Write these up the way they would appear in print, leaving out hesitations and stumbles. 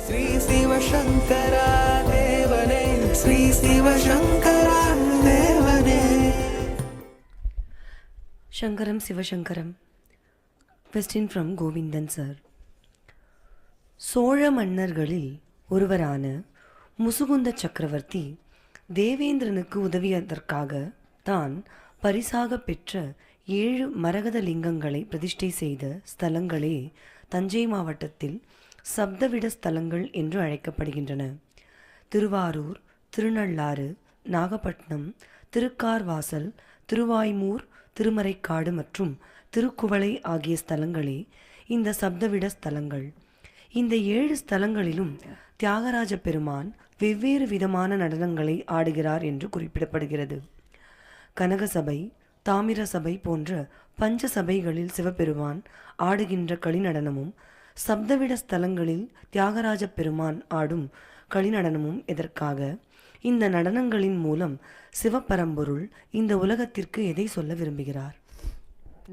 ஸ்ரீ சிவசங்கரா தேவனே, ஸ்ரீ சிவசங்கரா தேவனே. Shankaram Sivashankaram. Question from Govindan sir. Chola மன்னர்களில் ஒருவரான முசுகுந்த சக்கரவர்த்தி தேவேந்திரனுக்கு உதவியதற்காக தான் பரிசாக பெற்ற 7 மரகத லிங்கங்களை பிரதிஷ்டை செய்த ஸ்தலங்களே தஞ்சை மாவட்டத்தில் சப்தவிட ஸ்தலங்கள் என்று அழைக்கப்படுகின்றன. திருவாரூர், திருநள்ளாறு, நாகப்பட்டினம், திருக்கார்வாசல், திருவாய்மூர், திருமறைக்காடு மற்றும் திருக்குவளை ஆகிய ஸ்தலங்களே இந்த சப்தவிட ஸ்தலங்கள். இந்த 7 ஸ்தலங்களிலும் தியாகராஜ பெருமான் வெவ்வேறு விதமான நடனங்களை ஆடுகிறார் என்று குறிப்பிடப்படுகிறது. கனகசபை, தாமிர சபை போன்ற பஞ்ச சபைகளில் சிவபெருமான் ஆடுகின்ற களிநடனமும் சப்தவிட ஸ்தலங்களில் தியாகராஜ பெருமான் ஆடும் களிநடனமும் எதற்காக? இந்த நடனங்களின் மூலம் சிவபரம்பொருள் இந்த உலகத்திற்கு எதை சொல்ல விரும்புகிறார்?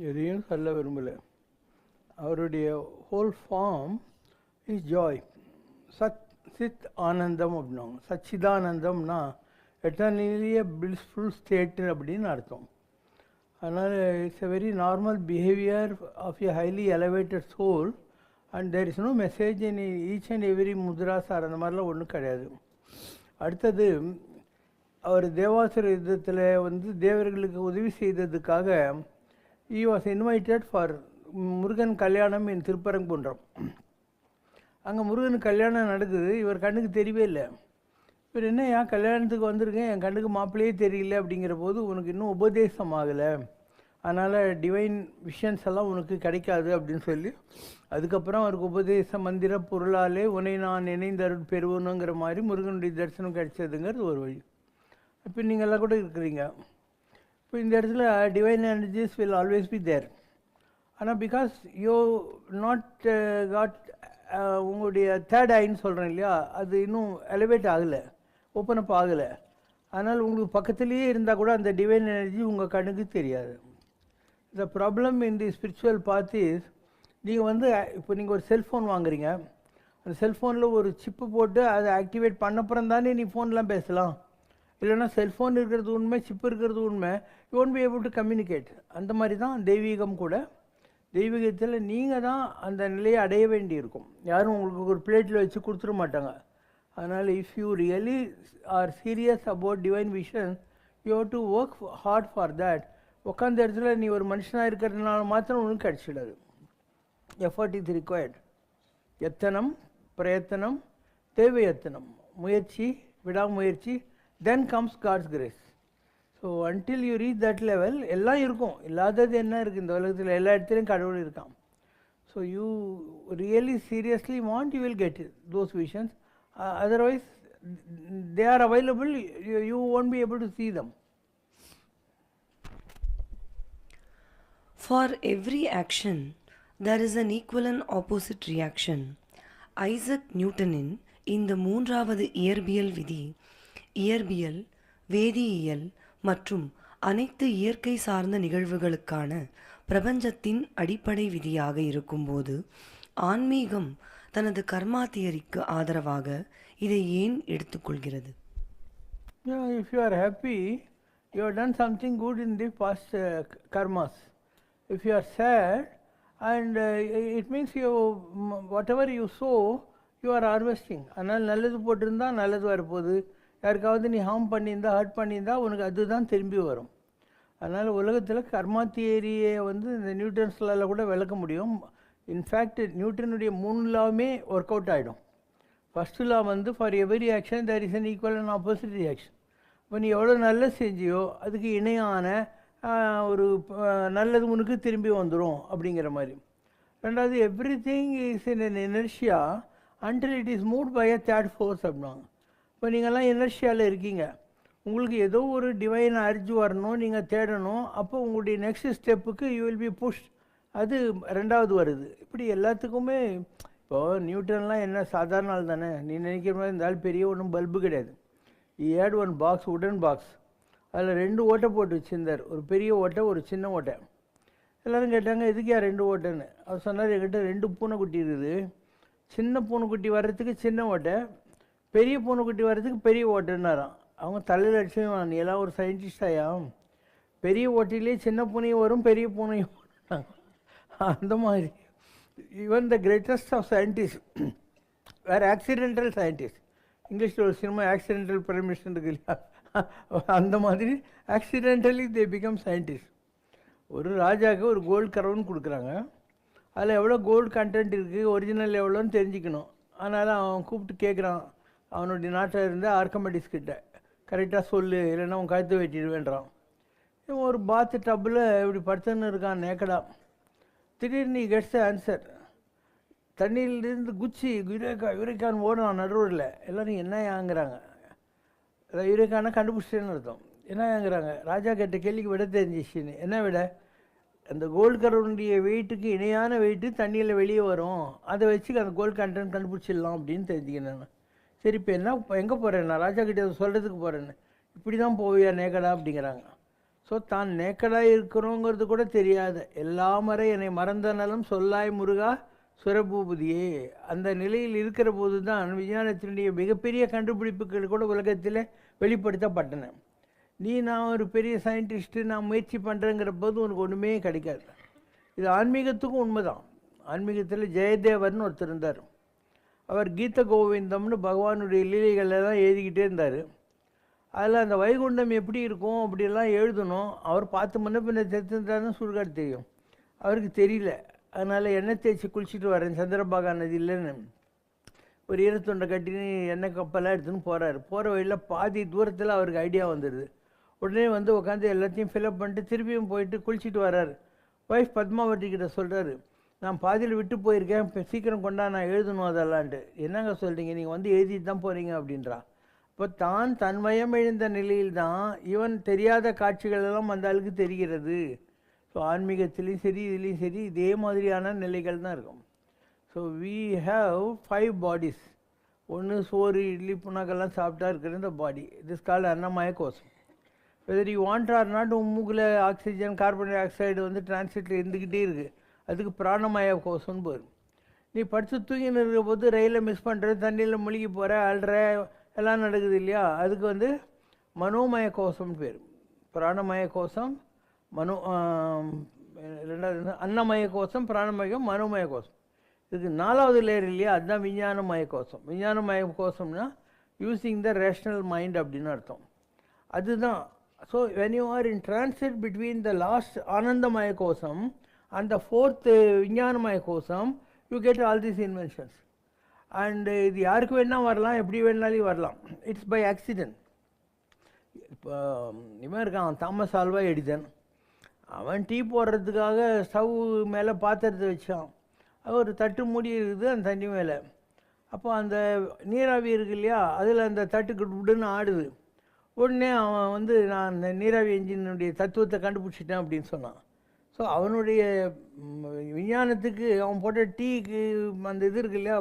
எதையும் சொல்ல விரும்பல. அவருடைய ஹோல் ஃபார்ம் இஸ் ஜாய். சித் ஆனந்தம் அப்படின்னாங்க. சச்சிதானந்தம்னா எட்டர்னலியே பிளிஸ்ஃபுல் ஸ்டேட்டு அப்படின்னு அர்த்தம். அதனால் it's a very normal behaviour of a highly elevated soul and there is no message in each and every முத்ராசார், அந்த மாதிரிலாம் ஒன்றும் கிடையாது. அடுத்தது, அவர் தேவாசுர யுத்தத்தில் தேவர்களுக்கு உதவி செய்ததுக்காக he was invited for Murugan கல்யாணம் in திருப்பரங்குன்றம். அங்கே முருகன் கல்யாணம் நடக்குது. இவர் கண்ணுக்கு தெரியவே இல்லை. இவர் என்ன, என் கல்யாணத்துக்கு வந்திருக்கேன், என் கண்ணுக்கு மாப்பிள்ளையே தெரியல அப்படிங்கிற போது, உனக்கு இன்னும் உபதேசம் ஆகலை, அதனால் டிவைன் விஷன்ஸ் எல்லாம் உனக்கு கிடைக்காது அப்படின்னு சொல்லி, அதுக்கப்புறம் அவருக்கு உபதேச மந்திர பொருளாலே உன்னை நான் நினைந்தருள் பெறுவனுங்கிற மாதிரி முருகனுடைய தரிசனம் கிடைச்சதுங்கிறது ஒரு வழி. இப்போ நீங்கள்லாம் கூட இருக்கிறீங்க. இப்போ இந்த இடத்துல divine energies will always be there. ஆனால் பிகாஸ் யூ நாட் காட் உங்களுடைய தேர்ட் ஐன்னு சொல்கிறேன் இல்லையா, அது இன்னும் எலிவேட் ஆகலை, ஓப்பன் அப் ஆகலை. அதனால் உங்களுக்கு பக்கத்துலேயே இருந்தால் கூட அந்த டிவைன் எனர்ஜி உங்கள் கண்ணுக்கு தெரியாது. The problem in the spiritual path is, நீங்கள் இப்போ நீங்கள் ஒரு செல்ஃபோன் வாங்குறீங்க. அந்த செல்ஃபோனில் ஒரு சிப்பு போட்டு அதை ஆக்டிவேட் பண்ணப்புறம் தானே நீ ஃபோன்லாம் பேசலாம். இல்லைன்னா செல்ஃபோன் இருக்கிறது உண்மை, சிப்பு இருக்கிறது உண்மை, you won't be able to communicate. அந்த மாதிரி தான் தெய்வீகம் கூட. தெய்வீகத்தில் நீங்கள் தான் அந்த நிலையை அடைய வேண்டி இருக்கும். யாரும் உங்களுக்கு ஒரு பிளேட்டில் வச்சு கொடுத்துட மாட்டாங்க. அதனால் if you really are serious about divine vision, you have to work hard for that. உட்காந்த இடத்துல நீ ஒரு மனுஷனாக இருக்கிறதுனால மாத்திரம் ஒன்றும் கிடச்சிடாது. Effort is required. எத்தனம், பிரயத்தனம், தேவையத்தனம், முயற்சி, விடாமுயற்சி, then comes God's grace. So until you reach that level, எல்லாம் இருக்கும். இல்லாதது என்ன இருக்குது இந்த உலகத்தில்? எல்லா இடத்துலையும் கடவுள் இருக்கான். So you really seriously want, you will get those visions. Otherwise they are available, you won't be able to see them. For every action there is an equal and opposite reaction. Isaac நியூட்டனின் இந்த 3வது இயற்பியல் விதி இயற்பியல், வேதியியல் மற்றும் அனைத்து இயற்கை சார்ந்த நிகழ்வுகளுக்கான பிரபஞ்சத்தின் அடிப்படை விதியாக இருக்கும்போது, ஆன்மீகம் தனது கர்மா தியரிக்கு ஆதரவாக இதை ஏன் எடுத்துக்கொள்கிறது? If you are happy, you have done something good in the past karmas. If you are sad, and it means you whatever you sow, you are harvesting. அதனால் நல்லது போட்டிருந்தா நல்லது வரப்போகுது. யாருக்காவது நீ ஹார்ம் பண்ணியிருந்தா, ஹர்ட் பண்ணியிருந்தா, உனக்கு அதுதான் திரும்பி வரும். அதனால் உலகத்தில் கர்மா தியரியை இந்த நியூட்டன்ஸ்லால் கூட விளக்க முடியும். இன்ஃபேக்ட் நியூட்டனுடைய 3 லாவுமே ஒர்க் அவுட் ஆகிடும். First law for every action there is an equal and opposite reaction. இப்போ நீ எவ்வளோ நல்லது செஞ்சியோ அதுக்கு இணையான ஒரு நல்லது உனக்கு திரும்பி வந்துடும் அப்படிங்கிற மாதிரி. ரெண்டாவது, everything is in an inertia until it is moved by a third force அப்படின்னாங்க. இப்போ நீங்கள்லாம் எனர்ஷியாவில் இருக்கீங்க. உங்களுக்கு ஏதோ ஒரு டிவைன் அர்ஜ் வரணும், நீங்கள் தேடணும். அப்போ உங்களுடைய நெக்ஸ்ட் ஸ்டெப்புக்கு யூ வில் பி புஷ். அது 2வது வருது. இப்படி எல்லாத்துக்குமே இப்போது நியூட்டன்லாம் என்ன சாதாரண ஆள் தானே. நீ நினைக்கிற மாதிரி இந்த ஆள் பெரிய ஒன்றும் பல்பு கிடையாது. ஏட் ஒன் பாக்ஸ், உடன் பாக்ஸ், அதில் 2 ஓட்டை போட்டு வச்சுருந்தார். ஒரு பெரிய ஓட்டை, ஒரு சின்ன ஓட்டை. எல்லோரும் கேட்டாங்க, எதுக்கு 2 ஓட்டைன்னு. அவர் சொன்னார், என்கிட்ட 2 பூனைக்குட்டி இருக்குது, சின்ன பூனைக்குட்டி வர்றதுக்கு சின்ன ஓட்டை, பெரிய பூனைக்குட்டி வர்றதுக்கு பெரிய ஓட்டைன்னாராம். அவங்க தலையில் அடிச்சு, நீ எல்லாம் ஒரு சயின்டிஸ்டாயா, பெரிய ஓட்டிலே சின்ன பூனையும் வரும் பெரிய பூனையும் வரும். அந்த மாதிரி even the greatest of scientist வேறு ஆக்சிடென்டல் சயின்டிஸ்ட். இங்கிலீஷில் ஒரு சினிமா ஆக்சிடென்டல் பிரைம் மினிஸ்டர் இருக்கு இல்லையா, அந்த மாதிரி ஆக்சிடென்டலி தே பிகம் சயின்டிஸ்ட். ஒரு ராஜாவுக்கு ஒரு கோல்டு கரவுன்னு கொடுக்குறாங்க, அதில் எவ்வளோ கோல்டு கண்டென்ட் இருக்குது, ஒரிஜினல் எவ்வளோன்னு தெரிஞ்சுக்கணும். அதனால் அவன் கூப்பிட்டு கேட்குறான் அவனுடைய நாட்டில் இருந்த ஆர்கமெடிஸ் கிட்ட, கரெக்டாக சொல்லு இல்லைன்னா அவன் கழுத்து வெட்டிடுவேன்றான். இவன் ஒரு பாத்து டப்பில் இப்படி படுத்துன்னு இருக்கான் நேக்கடா. திடீர்னு கெட்ஸ் ஆன்சர், தண்ணியிலிருந்து குச்சி யுரேக்கான்னு ஓடுறான் நடுவில். எல்லோரும் என்ன ஏங்குறாங்க, யுரேக்கான கண்டுபிடிச்சேன்னு அர்த்தம். என்ன ஏங்குறாங்க, ராஜா கேட்ட கேள்விக்கு விட தெரிஞ்சிச்சுன்னு. என்ன விட, அந்த கோல்டு கரவுடைய வெயிட்டுக்கு இணையான வெயிட்டு தண்ணியில் வெளியே வரும், அதை வச்சு அந்த கோல்டு கண்டென்ட் கண்டுபிடிச்சிடலாம் அப்படின்னு தெரிஞ்சுக்கிறேன். சரி இப்போ என்ன, இப்போ எங்கே போகிறேன், நான் ராஜா கிட்டே சொல்கிறதுக்கு போகிறேன்னு. இப்படி தான் போவியா நேக்கடா அப்படிங்கிறாங்க. ஸோ தான் நேக்கடாக இருக்கிறோங்கிறது கூட தெரியாது. எல்லா முறை என்னை மறந்தனாலும் சொல்லாய் முருகா சுரபூபதியே, அந்த நிலையில் இருக்கிற போது தான் விஞ்ஞானத்தினுடைய மிகப்பெரிய கண்டுபிடிப்புகள் கூட உலகத்தில் வெளிப்படுத்தப்பட்டன. நான் ஒரு பெரிய சயின்டிஸ்ட்டு, நான் முயற்சி பண்ணுறேங்கிற போது உனக்கு ஒன்றுமே கிடைக்காது. இது ஆன்மீகத்துக்கும் உண்மைதான். ஆன்மீகத்தில் ஜெயதேவர்னு ஒருத்தர் இருந்தார். அவர் கீத கோவிந்தம்னு பகவானுடைய லீலைகளெல்லாம் எழுதிக்கிட்டே இருந்தார். அதில் அந்த வைகுண்டம் எப்படி இருக்கும் அப்படியெல்லாம் எழுதணும். அவர் பார்த்து முன்ன பின்ன தெரிஞ்சிருந்தாருன்னு சுடுகாடு தெரியும், அவருக்கு தெரியல. அதனால் எண்ணெய் தேய்ச்சி குளிச்சுட்டு வரேன் சந்திரபாகா நதியில்னு ஒரு ஈரத்துண்டை கட்டின்னு எண்ணெய் கப்பெல்லாம் எடுத்துன்னு போகிறாரு. போகிற வழியில் பாதி தூரத்தில் அவருக்கு ஐடியா வந்துடுது. உடனே வந்து உட்காந்து எல்லாத்தையும் ஃபில்அப் பண்ணிட்டு திருப்பியும் போயிட்டு குளிச்சுட்டு வர்றாரு. ஒய்ஃப் பத்மாவதி கிட்ட சொல்கிறாரு, நான் பாதியில் விட்டு போயிருக்கேன், இப்போ சீக்கிரம் கொண்டா நான் எழுதணும் அதெல்லான்ட்டு. என்னங்க சொல்கிறீங்க, நீங்கள் வந்து எழுதிட்டு தான் போகிறீங்க அப்படின்றா. இப்போ தான் தன்மயம் எழுந்த நிலையில்தான் இவன் தெரியாத காட்சிகளெல்லாம் அந்த ஆளுக்கு தெரிகிறது. ஸோ ஆன்மீகத்துலேயும் சரி இதுலேயும் சரி இதே மாதிரியான நிலைகள் தான் இருக்கும். So we have 5 bodies. ஒன்று சோறு இட்லி புண்ணாக்கெல்லாம் சாப்பிட்டா இருக்கிற இந்த பாடி, திஸ் கால்டு அன்னமய கோஷம். Whether you want or not, மூக்கில் ஆக்சிஜன் கார்பன் டை ஆக்சைடு வந்து டிரான்சிட்டில் இருந்துக்கிட்டே இருக்குது, அதுக்கு பிராணமய கோஷம்னு போயிடும். நீ படித்து தூங்கின்னு இருக்கிற போது ரயிலில் மிஸ் பண்ணுற, தண்ணியில் முழுகி போகிற, அழுற எல்லாம் நடக்குது இல்லையா, அதுக்கு வந்து மனோமய கோஷம்னு பேர். பிராணமய கோஷம், ரெண்டாவது அன்னமய கோஷம், பிராணமயம், மனோமய கோஷம். இதுக்கு 4வது லேயர் இல்லையா, அதுதான் விஞ்ஞானமய கோஷம். விஞ்ஞானமய கோஷம்னா யூஸிங் த ரேஷ்னல் மைண்ட் அப்படின்னு அர்த்தம். அதுதான். So when you are in transit between the last ஆனந்தமய கோஷம் அண்ட் த 4th விஞ்ஞானமய கோஷம், you get all these inventions. And இது யாருக்கு வேணால் வரலாம், எப்படி வேணாலும் வரலாம். It's by accident. இப்போ இவன் இருக்கான் தாமஸ் ஆல்வா எடிசன், அவன் டீ போடுறதுக்காக ஸ்டவ் மேலே பாத்திரத்தை வச்சான். அது ஒரு தட்டு மூடி இருக்குது அந்த தண்ணி மேலே. அப்போ அந்த நீராவி இருக்கு இல்லையா, அதில் அந்த தட்டுக்கு விடுன்னு ஆடுது. உடனே அவன் வந்து நான் அந்த நீராவி என்ஜினுடைய தத்துவத்தை கண்டுபிடிச்சிட்டேன் அப்படின்னு சொன்னான். ஸோ அவனுடைய விஞ்ஞானத்துக்கு அவன் போட்ட டீக்கு அந்த இது இருக்கு இல்லையா,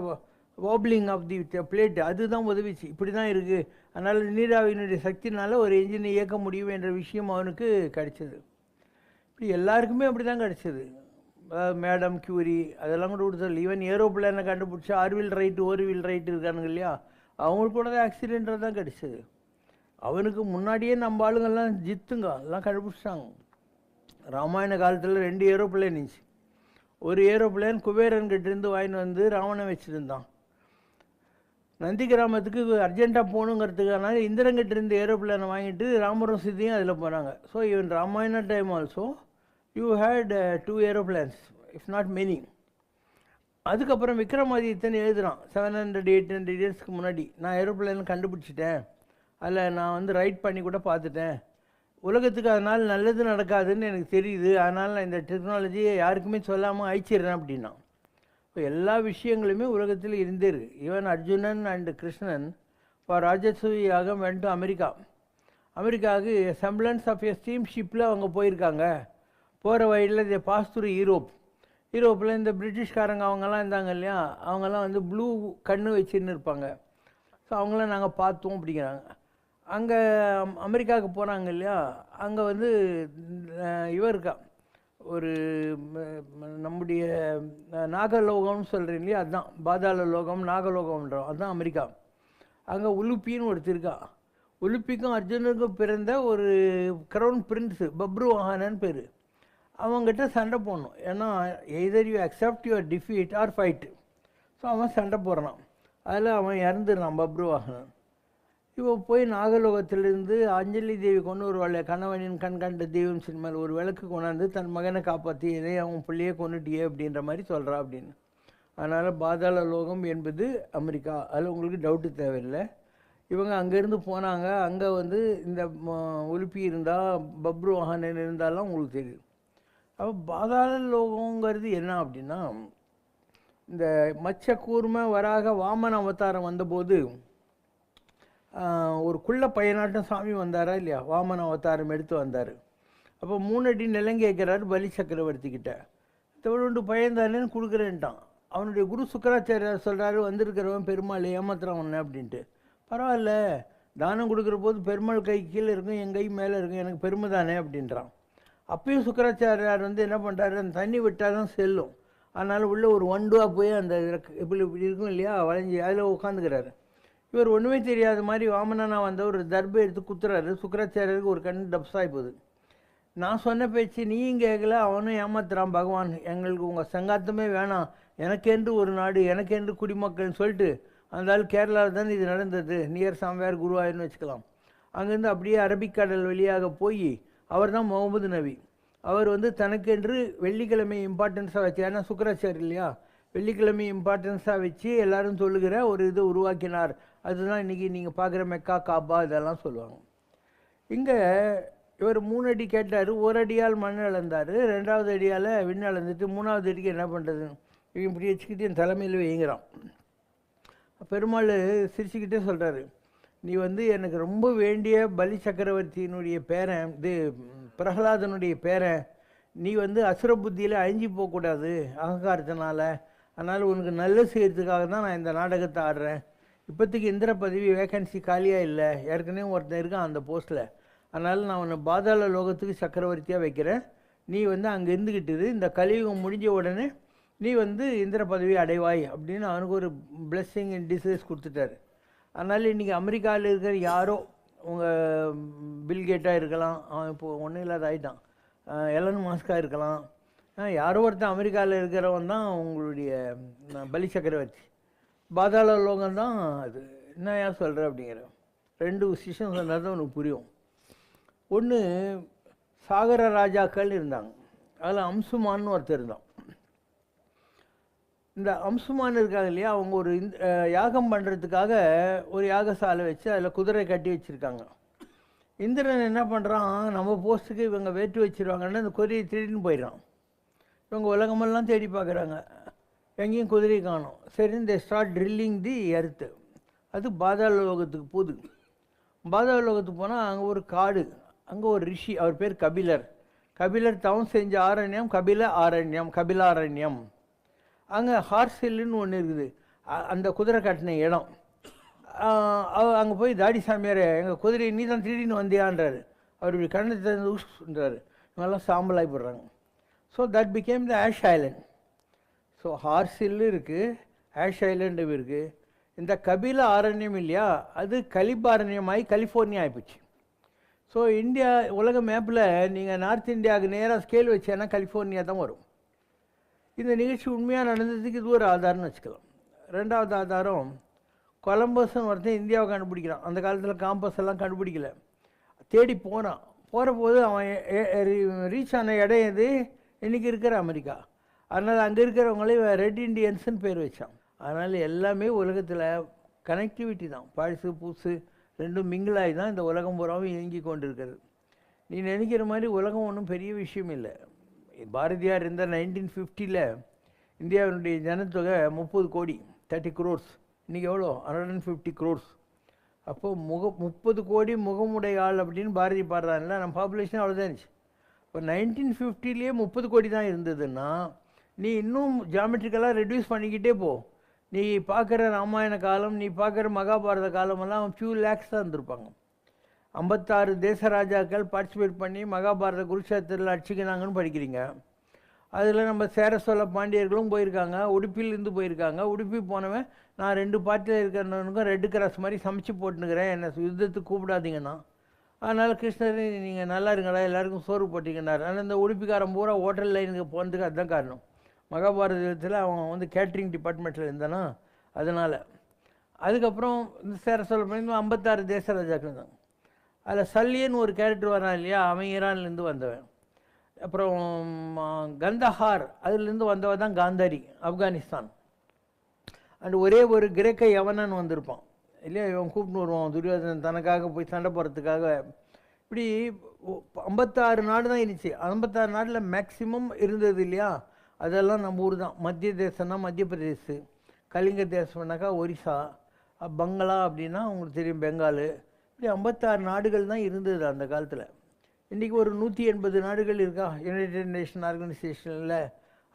வாப்ளிங் ஆஃப் தி பிளேட், அதுதான் உதவிச்சு. இப்படி தான் இருக்குது, அதனால் நீராவியினுடைய சக்தினால் ஒரு என்ஜினை இயக்க முடியும் என்ற விஷயம் அவனுக்கு கிடைச்சிது. இப்படி எல்லாருக்குமே அப்படி தான் கிடச்சிது. அதாவது மேடம் கியூரி அதெல்லாம் கூட கொடுத்தது. ஈவன் ஏரோப்ளேனை கண்டுபிடிச்சா ஆர்வில் ரைட்டு ஓர்வில் ரைட்டு இருக்கானுங்க இல்லையா, அவங்களுக்கு கூட தான் ஆக்சிடென்ட்டாக தான் கிடச்சிது. அவனுக்கு முன்னாடியே நம்ம ஆளுங்கள்லாம் ஜித்துங்க எல்லாம் கண்டுபிடிச்சாங்க. ராமாயண காலத்தில் 2 ஏரோப்ளேன் இருந்துச்சு. ஒரு ஏரோப்ளேன் குபேரன் கிட்டேருந்து வாங்கிட்டு வந்து ராவணன் வச்சுருந்தான். நந்தி கிராமத்துக்கு அர்ஜென்ட்டாக போகணுங்கிறதுக்கான இந்திரங்கிட்ட இருந்து ஏரோப்ளேனை வாங்கிட்டு ராமரும் சித்தியும் அதில் போனாங்க. So even Ramayana time also you had 2 aeroplanes if not many. அதுக்கப்புறம் விக்ரமாதித்தன் எழுதுகிறான் 700-800 இயர்ஸ்க்கு முன்னாடி, நான் ஏரோப்ளேன் கண்டுபிடிச்சிட்டேன், அதில் நான் வந்து ரைட் பண்ணி கூட பார்த்துட்டேன், உலகத்துக்கு அதனால் நல்லது நடக்காதுன்னு எனக்கு தெரியுது, அதனால் நான் இந்த டெக்னாலஜியை யாருக்குமே சொல்லாமல் அழிச்சிடுறேன் அப்படின்னா. இப்போ எல்லா விஷயங்களுமே உலகத்தில் இருந்தே இருக்குது. Even Arjunan and Krishnan for Rajasuyaga went to America. அமெரிக்காவுக்கு செம்பிளன்ஸ் ஆஃப் எ ஸ்டீம் ஷிப்பில் அவங்க போயிருக்காங்க. போகிற வழியில் இதை பாஸ் த்ரூ யூரோப்பில் இந்த பிரிட்டிஷ்காரங்க அவங்கெல்லாம் இருந்தாங்க இல்லையா, அவங்கெல்லாம் வந்து ப்ளூ கண்ணு வச்சுன்னு இருப்பாங்க. ஸோ அவங்களாம் நாங்கள் பார்த்தோம் அப்படிங்கிறாங்க. அங்கே அமெரிக்காவுக்கு போகிறாங்க இல்லையா, அங்கே வந்து இவர் இருக்கா, ஒரு நம்முடைய நாகலோகம்னு சொல்கிறேன் இல்லையா, அதுதான் பாதாள லோகம், நாகலோகம்ன்றோம், அதுதான் அமெரிக்கா. அங்கே உலுப்பின்னு ஒருத்தர் இருக்கா. உலுப்பிக்கும் அர்ஜுனுக்கும் பிறந்த ஒரு க்ரௌன் பிரின்ஸு பப்ருவாகனன் பேர். அவங்ககிட்ட சண்டை போடணும். ஏன்னா either you accept your defeat or fight. So அவன் சண்டை போடுறான். அதில் அவன் இறந்துடுறான் பப்ருவாகனன். இப்போ போய் நாகலோகத்திலிருந்து அஞ்சலி தேவி கொண்டு வருவாள், கணவனின் கண் கண்ட தெய்வம் சினிமாவில் ஒரு விளக்கு கொண்டாந்து தன் மகனை காப்பாற்றி எதே அவன் பிள்ளையே கொண்டுட்டியே அப்படின்ற மாதிரி சொல்கிறா அப்படின்னு. அதனால் பாதாள லோகம் என்பது அமெரிக்கா, அதில் உங்களுக்கு டவுட்டு தேவையில்லை. இவங்க அங்கேருந்து போனாங்க. அங்கே வந்து இந்த உலுப்பி இருந்தால் பப்ருவாகனன் இருந்தாலும் உங்களுக்கு தெரியும். அப்போ பாதாள லோகங்கிறது என்ன அப்படின்னா, இந்த மச்ச கூர்மை வராக வாமன அவதாரம் வந்தபோது ஒரு குள்ள பையனாட்டம் சாமி வந்தாரா இல்லையா, வாமன அவதாரம் எடுத்து வந்தார். அப்போ 3 அடி நிலம் கேட்குறாரு பலி சக்கரவர்த்தி கிட்ட. தோடு பயந்தானேன்னு கொடுக்குறேன்ட்டான். அவனுடைய குரு சுக்கராச்சாரியார் சொல்கிறாரு, வந்திருக்கிறவன் பெருமாள் ஏமாத்துறான் ஒன்று அப்படின்ட்டு. பரவாயில்ல, தானம் கொடுக்குற போது பெருமாள் கை கீழே இருக்கும், என் கை மேலே இருக்கும், எனக்கு பெருமை தானே அப்படின்றான். அப்பயும் சுக்கராச்சாரியார் வந்து என்ன பண்ணுறாரு, அந்த தண்ணி விட்டால் தான் செல்லும், அதனால் உள்ளே ஒரு வண்டுவாக போய் அந்த இப்படி இப்படி இருக்கும் இல்லையா வளைஞ்சி, அதில் உட்காந்துக்கிறாரு. இவர் ஒன்றுமே தெரியாத மாதிரி வாமனனா வந்த ஒரு தர்பை எடுத்து குத்துறாரு. சுக்கராச்சாரியருக்கு ஒரு கண் டப்ஸாகி போகுது. நான் சொன்ன பேச்சு நீயும் கேட்கல, அவனும் ஏமாத்துறான் பகவான், எங்களுக்கு உங்கள் சங்காத்தமே வேணாம், எனக்கென்று ஒரு நாடு, எனக்கென்று குடிமக்கள்னு சொல்லிட்டு அந்த ஆள் கேரளாவில் தான் இது நடந்தது, நியர் சாம்வேர் குருவாயூர்னு வச்சுக்கலாம். அங்கேருந்து அப்படியே அரபிக்கடல் வழியாக போய் அவர் தான் முகமது நபி. அவர் வந்து தனக்கென்று வெள்ளிக்கிழமை இம்பார்ட்டன்ஸாக வச்சு, ஏன்னா சுக்கராச்சாரி இல்லையா, வெள்ளிக்கிழமை இம்பார்ட்டன்ஸாக வச்சு எல்லாரும் சொல்லுகிற ஒரு இது உருவாக்கினார். அதுதான் இன்றைக்கி நீங்கள் பார்க்குற மெக்கா காபா இதெல்லாம் சொல்லுவாங்க. இங்கே இவர் 3 அடி கேட்டார், 1 அடியால் மண் அளந்தார், 2வது அடியால் விண் அளந்துட்டு 3வது அடிக்கு என்ன பண்ணுறது, இவன் இப்படி வச்சுக்கிட்டு என் தலைமையில் வைங்கிறான். பெருமாள் சிரிச்சுக்கிட்டே சொல்கிறாரு, நீ வந்து எனக்கு ரொம்ப வேண்டிய பலி சக்கரவர்த்தியினுடைய பேரன், இது பிரகலாதனுடைய பேரன், நீ வந்து அசுர புத்தியில் அழிஞ்சு போகக்கூடாது அகங்காரத்தினால, அதனால் உனக்கு நல்லது செய்கிறதுக்காக தான் நான் இந்த நாடகத்தை ஆடுறேன். இப்போதைக்கு இந்திர பதவி வேக்கன்சி காலியாக இல்லை, ஏற்கனவே ஒருத்தன் இருக்கான் அந்த போஸ்ட்டில், அதனால் நான் உன்னை பாதாள லோகத்துக்கு சக்கரவர்த்தியாக வைக்கிறேன். நீ வந்து அங்கே இருந்துக்கிட்டு இந்த கலியுகம் முடிஞ்ச உடனே நீ வந்து இந்திர பதவி அடைவாய் அப்படின்னு அவனுக்கு ஒரு பிளெஸ்ஸிங் அண்ட் டிசைஸ் கொடுத்துட்டாரு. அதனால் இன்றைக்கி அமெரிக்காவில் இருக்கிற யாரோ, உங்கள் பில்கேட்டாக இருக்கலாம், அவன் இப்போது ஒன்றும் இல்லாத ஆகிட்டான், எலன் மாஸ்காக இருக்கலாம், யாரோ ஒருத்தன் அமெரிக்காவில் இருக்கிறவன் தான் உங்களுடைய பலி சக்கரவர்த்தி. பாதாள லோகம் தான் அது. என்ன யார் சொல்கிற அப்படிங்கிற 2 விஷயம் சொன்னால் தான் உனக்கு புரியும். ஒன்று, சாகர ராஜாக்கள் இருந்தாங்க, அதில் அம்சுமான்னு ஒருத்தர் இருந்தான். இந்த அம்சுமான் இருக்காங்க இல்லையா, அவங்க ஒரு யாகம் பண்ணுறதுக்காக ஒரு யாகசாலை வச்சு அதில் குதிரை கட்டி வச்சுருக்காங்க. இந்திரன் என்ன பண்ணுறான், நம்ம போஸ்ட்டுக்கு இவங்க வேட்டு வச்சுருவாங்கன்னா அந்த குதிரையை திருடின்னு போயிடறான். இவங்க உலகமெல்லாம் தேடி பார்க்குறாங்க, எங்கேயும் குதிரை காணும். சரி, இந்த ஸ்டார்ட் ட்ரில்லிங் தி எர்த்து. அது பாதாள லோகத்துக்கு போகுது. பாதாள லோகத்துக்கு போனால் அங்கே ஒரு காடு, அங்கே ஒரு ரிஷி, அவர் பேர் கபிலர். கபிலர் தவம் செஞ்ச ஆரண்யம் கபிலாரண்யம். அங்கே ஹார்ஸ் ஹில்லுன்னு ஒன்று இருக்குது, அந்த குதிரை கட்டின இடம். அங்கே போய் தாடி சாமியார், எங்கள் குதிரையை நீ தான் திருடின்னு வந்தியான்றாரு. அவர் இப்படி கண்ணை திறந்து ஊசுன்றாரு, இவங்கெல்லாம் சாம்பலாகி போடுறாங்க. So that became the ash Island. So hours hill இருக்குது, ஆஷ் ஐலண்டும் இருக்குது. இந்த கபில ஆரண்யம் இல்லையா, அது கலிபாரண்யமாகி கலிஃபோர்னியா ஆகிப்போச்சு. ஸோ இந்தியா உலக மேப்பில் நீங்கள் நார்த் இந்தியாவுக்கு நேராக ஸ்கேல் வச்சேன்னா கலிஃபோர்னியா தான் வரும். இந்த நிகழ்ச்சி உண்மையாக நடந்ததுக்கு இது ஒரு ஆதாரம்னு வச்சுக்கலாம். 2வது ஆதாரம், கொலம்பஸ்ன்னு ஒருத்தன் இந்தியாவை கண்டுபிடிக்கிறான். அந்த காலத்தில் காம்பஸ் எல்லாம் கண்டுபிடிக்கல, தேடி போகிறான். போகிற போது அவன் ரீச் ஆன இடம் எது, இன்றைக்கி இருக்கிற அமெரிக்கா. அதனால் அங்கே இருக்கிறவங்களே ரெட் இண்டியன்ஸுன்னு பேர் வச்சான். அதனால் எல்லாமே உலகத்தில் கனெக்டிவிட்டி தான், பழசு புதுசு ரெண்டும் மிங்கிளாகி தான் இந்த உலகம் பூராவும் இயங்கி கொண்டு இருக்கிறது. நீ நினைக்கிற மாதிரி உலகம் ஒன்றும் பெரிய விஷயம் இல்லை. பாரதியார் இருந்த 1950 இந்தியாவினுடைய ஜனத்தொகை 30 கோடி 30 crores. இன்றைக்கி எவ்வளோ 150 crores. அப்போது 30 கோடி முகமுடைய ஆள் அப்படின்னு பாரதி பாடுறாங்கல்ல, நம்ம பாப்புலேஷன் அவ்வளோதான் இருந்துச்சு. இப்போ 1950 30 கோடி தான் இருந்ததுன்னா நீ இன்னும் ஜாமெட்ரிக்கலாக ரெடியூஸ் பண்ணிக்கிட்டே போ. நீ பார்க்குற ராமாயண காலம், நீ பார்க்குற மகாபாரத காலமெல்லாம் ஃபியூ லேக்ஸ் தான் இருந்திருப்பாங்க. 56 தேச ராஜாக்கள் பார்ட்டிசிபேட் பண்ணி மகாபாரத குருஷேத்திரத்தில் அடிச்சுக்கினாங்கன்னு படிக்கிறீங்க. அதில் நம்ம சேர சோழ பாண்டியர்களும் போயிருக்காங்க, உடுப்பிலிருந்து போயிருக்காங்க. உடுப்பி போனவன் நான் 2 பார்ட்டியில் இருக்கிறவனுக்கும் ரெட் கிராஸ் மாதிரி சமைச்சு போட்டுனுக்கிறேன், என்னை யுத்தத்துக்கு கூப்பிடாதீங்கண்ணா. அதனால் கிருஷ்ணர் நீங்கள் நல்லா இருங்கடா, எல்லாருக்கும் சோறு போட்டிங்கன்னார். ஆனால் இந்த உடுப்பிக்காரன் பூரா ஹோட்டல் லைனுக்கு போனதுக்கு அதுதான் காரணம். மகாபாரதத்தில் அவன் வந்து கேட்ரிங் டிபார்ட்மெண்ட்டில் இருந்தானா, அதனால். அதுக்கப்புறம் இந்த சேர சோழ பாண்டியன் 56 தேச ராஜாக்கள் தான். அதில் சல்லியன் ஒரு கேரக்டர் வரான் இல்லையா, அவன் ஈரான்லேருந்து வந்தவன். அப்புறம் கந்தஹார் அதுலேருந்து வந்தவன் தான் காந்தாரி, ஆப்கானிஸ்தான். அண்ட் ஒரே ஒரு கிரேக்க யவனன் வந்திருப்பான் இல்லையா, இவன் கூப்பிட்டு வருவான் துரியோதனன் தனக்காக போய் சண்டை போடுறதுக்காக. இப்படி 56 நாடு தான் இருந்துச்சு. 56 நாட்டில் மேக்சிமம் இருந்தது இல்லையா, அதெல்லாம் நம்ம ஊர் தான். மத்திய தேசம்னா மத்திய பிரதேஷ், கலிங்க தேசம்னாக்கா ஒரிசா, பங்களா அப்படின்னா உங்களுக்கு தெரியும் பெங்கால். இப்படி 56 நாடுகள் தான் இருந்தது அந்த காலத்தில். இன்றைக்கி ஒரு 180 நாடுகள் இருக்கா யுனைடெட் நேஷன் ஆர்கனைசேஷனில்.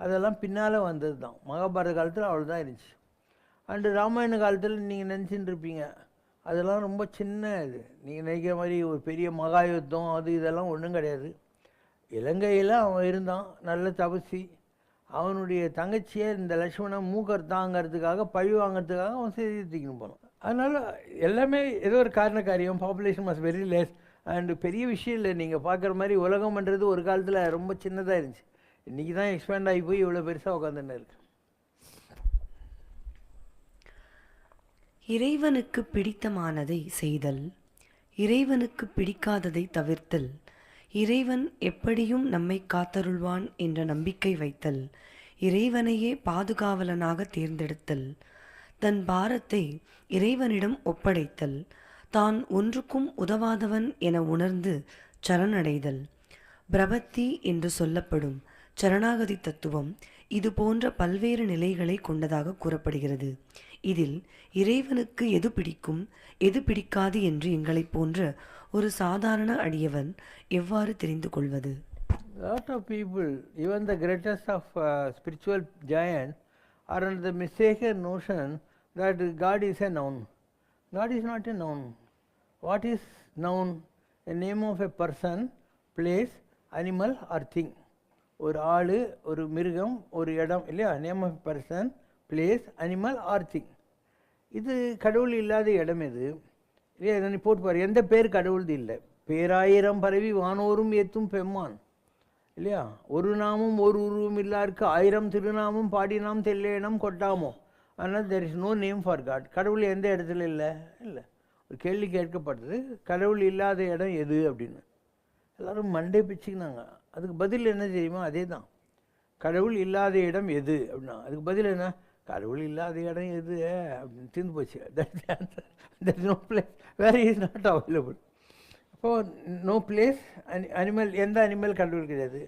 அதெல்லாம் பின்னால் வந்தது தான். மகாபாரத காலத்தில் அவ்வளோ தான் இருந்துச்சு. அண்டு ராமாயண காலத்தில் நீங்கள் நினச்சின்னு இருப்பீங்க அதெல்லாம் ரொம்ப சின்ன இது, நீங்கள் நினைக்கிற மாதிரி ஒரு பெரிய மகா யுத்தம் அது இதெல்லாம் ஒன்றும் கிடையாது. இலங்கையில் அவன் இருந்தான், நல்ல தபசி. அவனுடைய தங்கச்சியை இந்த லக்ஷ்மணன் மூக்கர்த்தாங்கிறதுக்காக பழி வாங்கிறதுக்காக அவன் செய்தி தூக்கின்னு போனான். அதனால் எல்லாமே ஏதோ ஒரு காரண காரியம். Population was very less. And பெரிய விஷயம் இல்லை. நீங்கள் பார்க்குற மாதிரி உலகம்ன்றது ஒரு காலத்தில் ரொம்ப சின்னதாக இருந்துச்சு. இன்றைக்கி தான் எக்ஸ்பேண்ட் ஆகி போய் இவ்வளோ பெருசாக உட்காந்துன்னு இருக்கு. இறைவனுக்கு பிடித்தமானதை செய்தல், இறைவனுக்கு பிடிக்காததை தவிர்த்தல், இறைவன் எப்படியும் நம்மை காத்தருள்வான் என்ற நம்பிக்கை வைத்தல், இறைவனையே பாதுகாவலனாக தேர்ந்தெடுத்தல், தன் பாரத்தை இறைவனிடம் ஒப்படைத்தல், தான் ஒன்றுக்கும் உதவாதவன் என உணர்ந்து சரணடைதல், பிரபத்தி என்று சொல்லப்படும் சரணாகதி தத்துவம் இது போன்ற பல்வேறு நிலைகளை கொண்டதாக கூறப்படுகிறது. இதில் இறைவனுக்கு எது பிடிக்கும் எது பிடிக்காது என்று எங்களை போன்ற ஒரு சாதாரண அடியவன் எவ்வாறு தெரிந்து கொள்வது? Lot of people, even the greatest of spiritual giants, are under the mistaken notion that God is a noun. God is not a noun. What is noun? A name of a person, place, animal or thing. ஒரு ஆள், ஒரு மிருகம், ஒரு இடம் இல்லையா, name of person, place, animal or thing. இது கடவுள் இல்லாத இடம் எது இல்லையா, இதை நீ போட்டு பாரு. எந்த பேர் கடவுள்து இல்லை. பேராயிரம் பரவி வானோரும் ஏத்தும் பெம்மான் இல்லையா, ஒரு நாமும் ஒரு உருவம் இல்லாருக்கு 1000 திருநாமும் பாடினாம் தெல்லேனம் கொட்டாமோ. ஆனால் there is no name for God. கடவுள் எந்த இடத்துல இல்லை. இல்லை, ஒரு கேள்வி கேட்கப்பட்டது, கடவுள் இல்லாத இடம் எது அப்படின்னு. எல்லோரும் மண்டே பிச்சுக்கினாங்க. அதுக்கு பதில் என்ன தெரியுமா? அதே தான், கடவுள் இல்லாத இடம் எது அப்படின்னா அதுக்கு பதில் என்ன, கடவுள் இல்லாத இடம் எது அப்படின்னு தீர்ந்து போச்சு. That's the answer. There is no place where is not available. அப்போது நோ பிளேஸ், அனிமல், எந்த அனிமல் கடவுள் கிடையாது,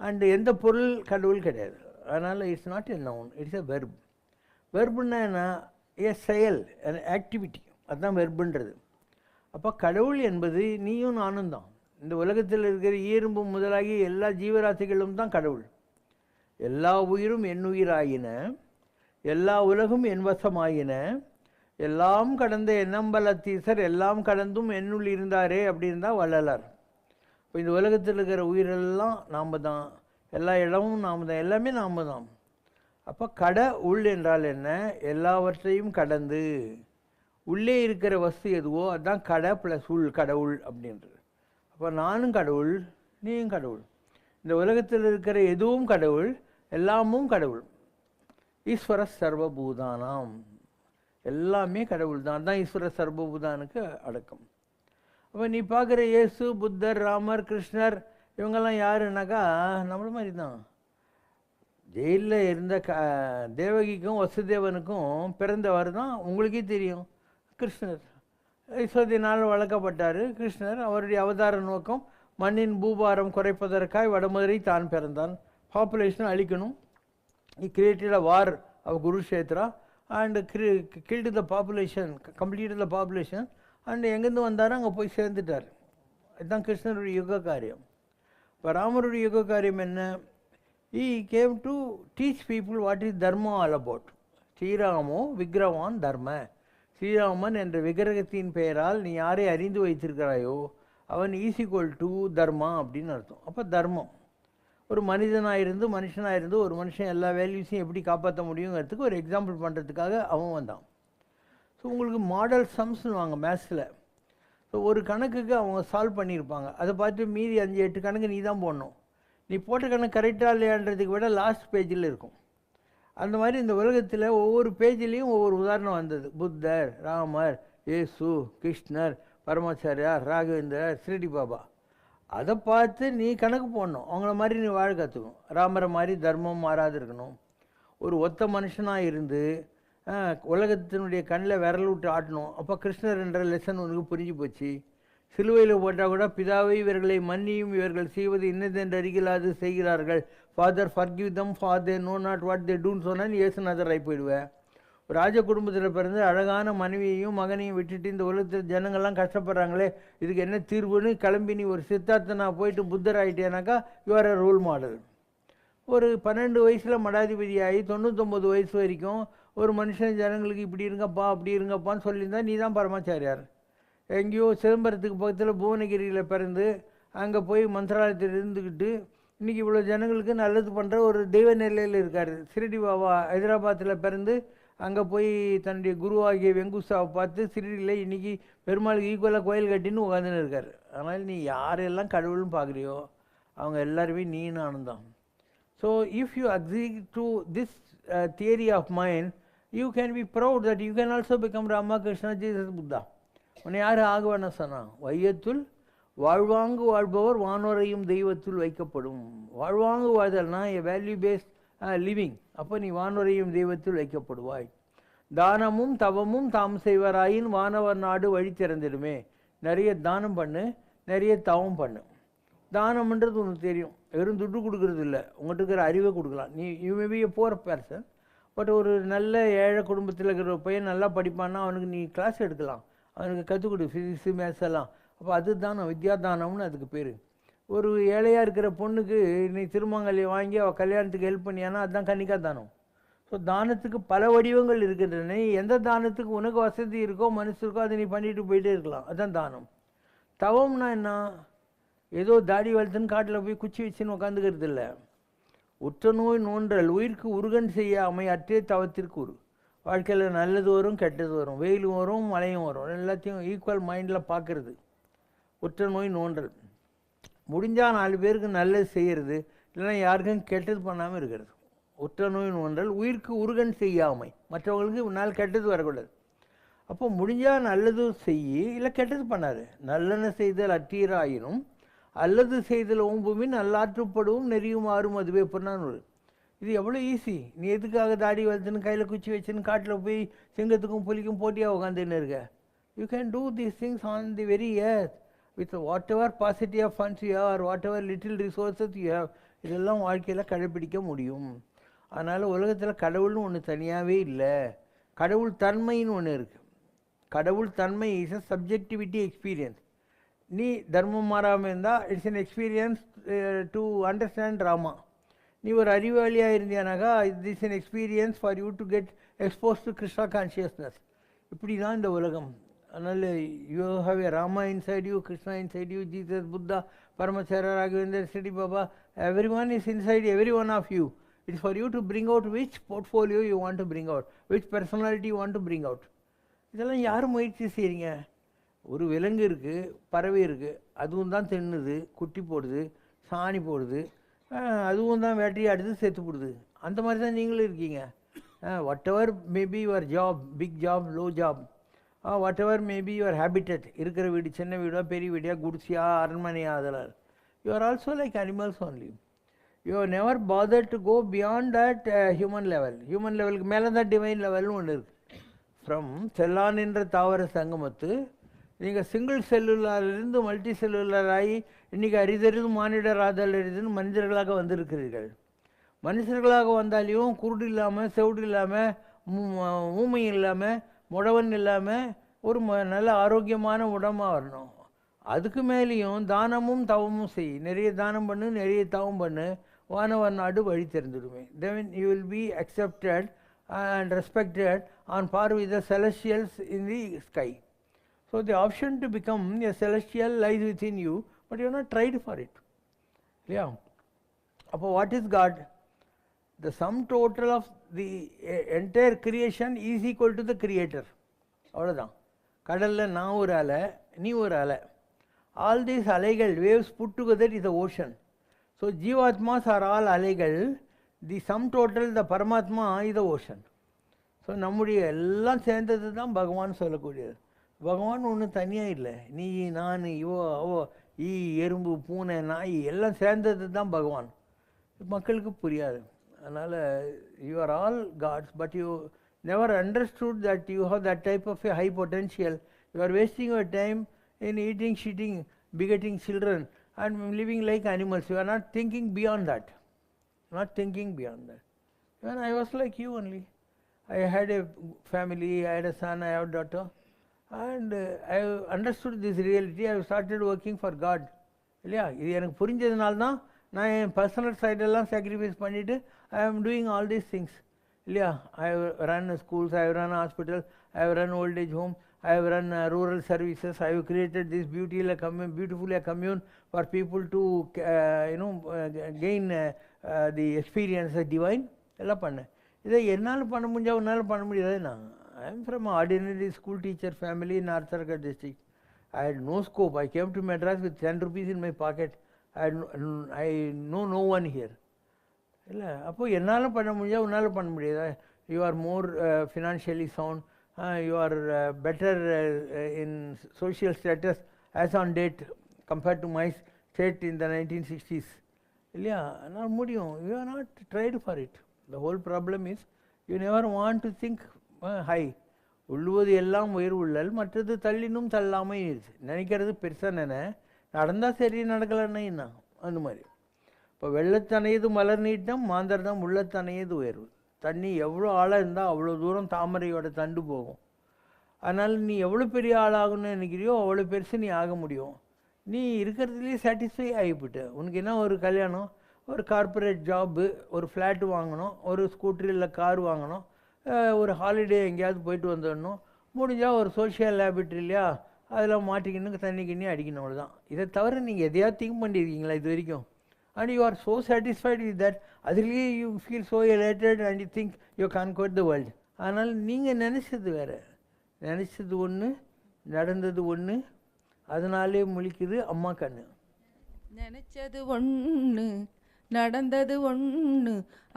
அண்டு எந்த பொருள் கடவுள் கிடையாது. அதனால் it's not a noun, it's a verb. வெர்புன்னா என்ன, ஏ செயல், ஆக்டிவிட்டி, அதுதான் வெர்புன்றது. அப்போ கடவுள் என்பது நீயும் நானும் தான். இந்த உலகத்தில் இருக்கிற ஈரும்பு முதலாகி எல்லா ஜீவராசிகளும் தான் கடவுள். எல்லா உயிரும் என் உயிராயின, எல்லா உலகும் என் வசமாயின, எல்லாம் கடந்த எண்ணம்பலத்தீசர் எல்லாம் கடந்தும் என்னுள் இருந்தாரே அப்படின்னு தான் வள்ளலார். இப்போ இந்த உலகத்தில் இருக்கிற உயிரெல்லாம் நாம் தான், எல்லா இடமும் நாம் தான், எல்லாமே நாம் தான். அப்போ உள் என்றால் என்ன, எல்லாவற்றையும் கடந்து உள்ளே இருக்கிற வஸ்து எதுவோ அதுதான் கடை ப்ளஸ் உள், கடவுள் அப்படின்றது. அப்போ நானும் கடவுள், நீயும் கடவுள். இந்த உலகத்தில் இருக்கிற எதுவும் கடவுள், எல்லாமும் கடவுள். ஈஸ்வர சர்வபூதானாம், எல்லாமே கடவுள் தான். அதுதான் ஈஸ்வர சர்வபூதானுக்கு அடக்கம். அப்போ நீ பார்க்குற இயேசு, புத்தர், ராமர், கிருஷ்ணர் இவங்கெல்லாம் யாருன்னாக்கா நம்மள மாதிரி தான். ஜெயிலில் இருந்த தேவகிக்கும் வசுதேவனுக்கும் பிறந்தவர் தான் உங்களுக்கே தெரியும், கிருஷ்ணர். யசோதினால் வளர்க்கப்பட்டார் கிருஷ்ணர். அவருடைய அவதார நோக்கம் மண்ணின் பூபாரம் குறைப்பதற்காக வடமதுரை தான் பிறந்தான். பாப்புலேஷனை அழிக்கணும். he created a war of Kurukshetra and killed the population, completed the population, and எங்கேருந்து வந்தாரோ அங்கே போய் சேர்ந்துட்டார். இதுதான் கிருஷ்ணருடைய யுக காரியம். இப்போ ராமருடைய யுக காரியம் என்ன, he came to teach people what is dharma all about. ஸ்ரீராமோ விக்ரவான் தர்ம, ஸ்ரீராமன் என்ற விக்கிரகத்தின் பெயரால் நீ யாரை அறிந்து வைத்திருக்கிறாயோ அவன் ஈஸ் ஈக்குவல் டு தர்மா அப்படின்னு அர்த்தம். அப்போ தர்மம், ஒரு மனிதனாக இருந்து மனுஷனாக இருந்து ஒரு மனுஷன் எல்லா வேல்யூஸையும் எப்படி காப்பாற்ற முடியுங்கிறதுக்கு ஒரு எக்ஸாம்பிள் பண்ணுறதுக்காக அவன் வந்தான். ஸோ உங்களுக்கு மாடல் சம்ஸ்னு வாங்க மேத்ஸில். ஸோ ஒரு கணக்குக்கு அவங்க சால்வ் பண்ணியிருப்பாங்க, அதை பார்த்து மீதி 5-8 கணக்கு நீ தான் போடணும். நீ போட்ட கணக்கு கரெக்டாக இல்லையான்றதுக்கு விட லாஸ்ட் பேஜில் இருக்கும். அந்த மாதிரி இந்த உலகத்தில் ஒவ்வொரு பேஜ்லேயும் ஒவ்வொரு உதாரணம் வந்தது. புத்தர், ராமர், இயேசு, கிருஷ்ணர், பரமாச்சாரியார், ராகவேந்தர், ஸ்ரீடி பாபா. அதை பார்த்து நீ கணக்கு போடணும். அவங்கள மாதிரி நீ வாழ கற்றுக்கணும். ராமரை மாதிரி தர்மம் மாறாது இருக்கணும். ஒரு ஒத்த மனுஷனாக இருந்து உலகத்தினுடைய கண்ணில் விரல் விட்டு ஆட்டணும். அப்போ கிருஷ்ணர் என்ற லெசன் உனக்கு புரிஞ்சு போச்சு. சிலுவையில் போட்டால் கூட பிதாவை இவர்களை மன்னியும், இவர்கள் செய்வது இன்னதென்று அறிகலாது செய்கிறார்கள், father forgive them for they know not what they டூன்னு சொன்னால் நீ ஏசுநாதராகி போயிடுவேன். ராஜ குடும்பத்தில் பிறந்து அழகான மனைவியையும் மகனையும் விட்டுட்டு இந்த உலகத்தில் ஜனங்கள்லாம் கஷ்டப்படுறாங்களே, இதுக்கு என்ன தீர்வுன்னு கிளம்பி நீ ஒரு சித்தார்த்தனா போயிட்டு புத்தர் ஆகிட்டேனாக்கா you are a role model. ஒரு 12 வயசில் மடாதிபதி ஆகி 99 வயசு வரைக்கும் ஒரு மனுஷன் ஜனங்களுக்கு இப்படி இருங்கப்பா அப்படி இருங்கப்பான்னு சொல்லியிருந்தா நீ தான் பரமாச்சாரியார். எங்கேயோ சிதம்பரத்துக்கு பக்கத்தில் புவனகிரியில் பிறந்து அங்கே போய் மந்திராலயத்தில் இருந்துக்கிட்டு இன்றைக்கி இவ்வளோ ஜனங்களுக்கு நல்லது பண்ணுற ஒரு தெய்வ நிலையில் இருக்கார். ஷிரடி பாபா ஹைதராபாத்தில் பிறந்து அங்கே போய் தன்னுடைய குருவாகிய வெங்குசாவை பார்த்து ஷிரடியில் இன்றைக்கி பெருமாளுக்கு ஈக்குவலாக கோயில் கட்டின்னு உட்காந்துன்னு இருக்கார். அதனால் நீ யாரெல்லாம் கடவுள்னு பார்க்குறியோ அவங்க எல்லாருமே நீன்னு ஆனந்தம். So if you agree to this theory of mind, you can be proud that you can also become Rama, Krishna, Jesus, Buddha. உன்னை யார் ஆகுவான சொன்னான்? வையத்துள் வாழ்வாங்கு வாழ்பவர் வானோரையும் தெய்வத்துள் வைக்கப்படும். வாழ்வாங்கு வாழ்தல்னா எ வேல்யூ பேஸ்ட் லிவிங். அப்போ நீ வானோரையும் தெய்வத்தில் வைக்கப்படுவாய். தானமும் தவமும் தாம் செய்வராயின் வானவர் நாடு வழி திறந்துடுமே. நிறைய தானம் பண்ணு, நிறைய தவம் பண்ணு. தானம்ன்றது உனக்கு தெரியும், வெறும் துட்டு கொடுக்கறது இல்லை, உங்கள்கிட்ட இருக்கிற அறிவை கொடுக்கலாம். நீ you may be a poor person, but ஒரு நல்ல ஏழை குடும்பத்தில் இருக்கிற பையன் நல்லா படிப்பான்னா அவனுக்கு நீ கிளாஸ் எடுக்கலாம், அவனுக்கு கற்றுக் கொடு ஃபிசிக்ஸு மேத்ஸ் எல்லாம். அப்போ அது தானம், வித்யாதானம்னு அதுக்கு பேர். ஒரு ஏழையாக இருக்கிற பொண்ணுக்கு நீ திருமங்கல்யம் வாங்கி அவள் கல்யாணத்துக்கு ஹெல்ப் பண்ணியானா அதுதான் கன்னிகா தானம். ஸோ தானத்துக்கு பல வடிவங்கள் இருக்கின்றன. எந்த தானத்துக்கு உனக்கு வசதி இருக்கோ மனசு இருக்கோ அதை நீ பண்ணிட்டு போயிட்டே இருக்கலாம், அதுதான் தானம். தவம்னா என்ன? ஏதோ தாடி வளர்த்துன்னு காட்டில் போய் குச்சி வச்சுன்னு உட்காந்துக்கிறது இல்லை. உற்ற நோய் நோன்றல் உயிருக்கு உருகன் செய்ய அமை அற்றே தவத்திற்கு உரு. வாழ்க்கையில் நல்லது வரும் கெட்டது வரும், வெயிலும் வரும் மழையும் வரும், எல்லாத்தையும் ஈக்குவல் மைண்டில் பார்க்குறது உற்ற நோய் நோன்றல். முடிஞ்சால் 4 பேருக்கு நல்லது செய்கிறது, இல்லைன்னா யாருக்கும் கெட்டது பண்ணாமல் இருக்கிறது. உற்ற நோய் நோன்றல் உயிருக்கு உருகன் செய்யாமை, மற்றவங்களுக்கு நாள் கெட்டது வரக்கூடாது. அப்போ முடிஞ்சால் நல்லது செய்யி, இல்லை கெட்டது பண்ணாது. நல்லெண்ண செய்தல் அற்றீராயினும் அல்லது செய்தல் ஓம்புமின் நல்லாற்றுப்படவும் நெறியுமாறும் அதுவே பொன்னானூர். இது எவ்வளோ ஈஸி. நீ எதுக்காக தாடி வளர்த்துன்னு கையில் குச்சி வச்சுன்னு காட்டில் போய் சிங்கத்துக்கும் புலிக்கும் போட்டியாக உட்காந்துன்னு இருக்க? You can do these things on the very earth with whatever paucity of funds you have, whatever little resources you have. இதெல்லாம் வாழ்க்கையில் கடைப்பிடிக்க முடியும். அதனால் உலகத்தில் கடவுள்னு ஒன்று தனியாகவே இல்லை. கடவுள் தன்மைன்னு ஒன்று இருக்குது. கடவுள் தன்மை இஸ் அ சப்ஜெக்டிவிட்டி எக்ஸ்பீரியன்ஸ். நீ தர்மம் மாறாமல் இருந்தால் it's an experience to understand Rama. நீ ஒரு அறிவாளியாக இருந்தியானாக்கா it's an experience for you to get expose to Krishna consciousness. இப்படி தான் இந்த உலகம். அதனால் you have a Rama inside you, Krishna inside you, Jesus, Buddha, Paramacharya, Raghavendra, Shirdi Baba, every one is inside every one of you. It's for you to bring out which portfolio you want to bring out, which personality you want to bring out. இதெல்லாம் யார் முயற்சி செய்கிறீங்க? ஒரு விலங்கு இருக்குது, பறவை இருக்குது, அதுவும் தான் தின்னுது, குட்டி போடுது, சாணி போடுது, அதுவும் தான் வேட்டையை அடுத்து செத்து போடுது. அந்த மாதிரி தான் நீங்களும் இருக்கீங்க. Whatever maybe your job, big job, low job, whatever maybe your habitat, இருக்கிற வீடு சின்ன வீடா பெரிய வீடியா குடிசியா அரண்மனையா, அதெல்லாம் you are also like animals only. You have never bothered to go beyond that human level. Human level மேலே தான் டிவைன் லெவல்னு ஒன்று இருக்குது. ஃப்ரம் செல்லான் என்ற தாவர சங்கமத்து நீங்கள் சிங்கிள் செல்லுலாரிலிருந்து மல்டி செல்லுலார் ஆகி இன்றைக்கி அரிதறிது மானிடர் ஆதல் அரிதுன்னு மனிதர்களாக வந்திருக்கிறீர்கள். மனுஷர்களாக வந்தாலையும் குருடு இல்லாமல், செவுடு இல்லாமல், ஊமை இல்லாமல், முடவன் இல்லாமல் ஒரு நல்ல ஆரோக்கியமான உடம்பாக வரணும். அதுக்கு மேலேயும் தானமும் தவமும் செய். நிறைய தானம் பண்ணு, நிறைய தவம் பண்ணு, வானவர் நாடு வழி தெரிந்துடுமே. Then you will be accepted and respected on par with the celestials in the sky. So the option to become a celestial lies within you, but you have not tried for it. Yeah. அப்போ what is God? The sum total of the entire creation is equal to the creator. அவ்வளோதான். கடலில் நான் ஒரு அலை, நீ ஒரு அலை. All these அலைகள், waves put together is the ocean. So Jivatmas are all அலைகள். The sum total, the Paramatma is the ocean. So நம்முடைய எல்லாம் சேர்ந்தது தான் பகவான் சொல்லக்கூடியது. பகவான் ஒன்றும் தனியாக இல்லை. நீ, நான், இவோ, அவோ, ஈ, எறும்பு, பூனை, நாய் எல்லாம் சேர்ந்தது தான் பகவான். மக்களுக்கு புரியாது. அதனால் you are all gods, but you never understood that you have that type of a high potential. You are wasting your time in eating, shitting, begetting children and living like animals. You are not thinking beyond that. Not thinking beyond that. When I was like you only. I had a family, I had a son, I have a daughter, and I understood this reality. I started working for God. இல்லையா? இது எனக்கு புரிஞ்சதுனால தான் நான் என் personal சைடெல்லாம் sacrifice பண்ணிவிட்டு ஐ ஆம் doing all these things. இல்லையா? I have run schools, I have run hospital, I have run old age home, I have run rural services. I have created this beautiful commune for people to gain the experience of divine. எல்லாம் பண்ணேன். இதை என்னால் பண்ண முடிஞ்சா உன்னால் பண்ண முடியாதுன்னா, I am from an ordinary school teacher family in Arthurgarh district. I had no scope. I came to Madras with 10 rupees in my pocket. I know no one here. இல்லை, அப்போது என்னால் பண்ண முடிஞ்சா உன்னால் பண்ண முடியாதா? You are more financially sound. You are better in social status as on date compared to my state in the 1960s. இல்லையா? நான் முடியும். You are not tried for it. The whole problem is you never want to think high. உள்ளுவது எல்லாம் உயர் உள்ளல், மற்றது தள்ளினும் தள்ளாமை நினைக்கிறது பெருசாக நடந்தால் சரி, நடக்கலன்னா அந்த மாதிரி. இப்போ வெள்ளத்தனையது மலர் நீட்டம், மாந்தர்தான் உள்ளத்தனையது உயர்வு. தண்ணி எவ்வளோ ஆழம் இருந்தால் அவ்வளோ தூரம் தாமரையோட தண்டு போகும். அதனால் நீ எவ்வளோ பெரிய ஆளாகணும்னு நினைக்கிறியோ அவ்வளோ பெருசு நீ ஆக முடியும். நீ இருக்கிறதுலேயே சாட்டிஸ்ஃபை ஆகிவிட்ட. உனக்கு என்ன ஒரு கல்யாணம், ஒரு கார்ப்பரேட் ஜாப்பு, ஒரு ஃப்ளாட்டு வாங்கணும், ஒரு ஸ்கூட்ரு இல்லை கார் வாங்கணும், ஒரு ஹாலிடே எங்கேயாவது போயிட்டு வந்துடணும், முடிஞ்சால் ஒரு சோஷியல் லேபிட்ரி இல்லையா, அதில் மாட்டிக்கின்னு தண்ணி கிண்ணி அடிக்கணும், அவ்வளோதான். இதை தவிர நீங்கள் எதையாவது திங்க் பண்ணியிருக்கீங்களா இது வரைக்கும்? And you are so satisfied with that. அதிலேயே you feel so elated and you think you conquered the world. ஆனால் நீங்கள் நினச்சது வேறு. நினச்சது ஒன்று, நடந்தது ஒன்று, அதனாலே முழிக்குது அம்மா கண்ணு. நினச்சது ஒன்று, நடந்தது ஒன்று,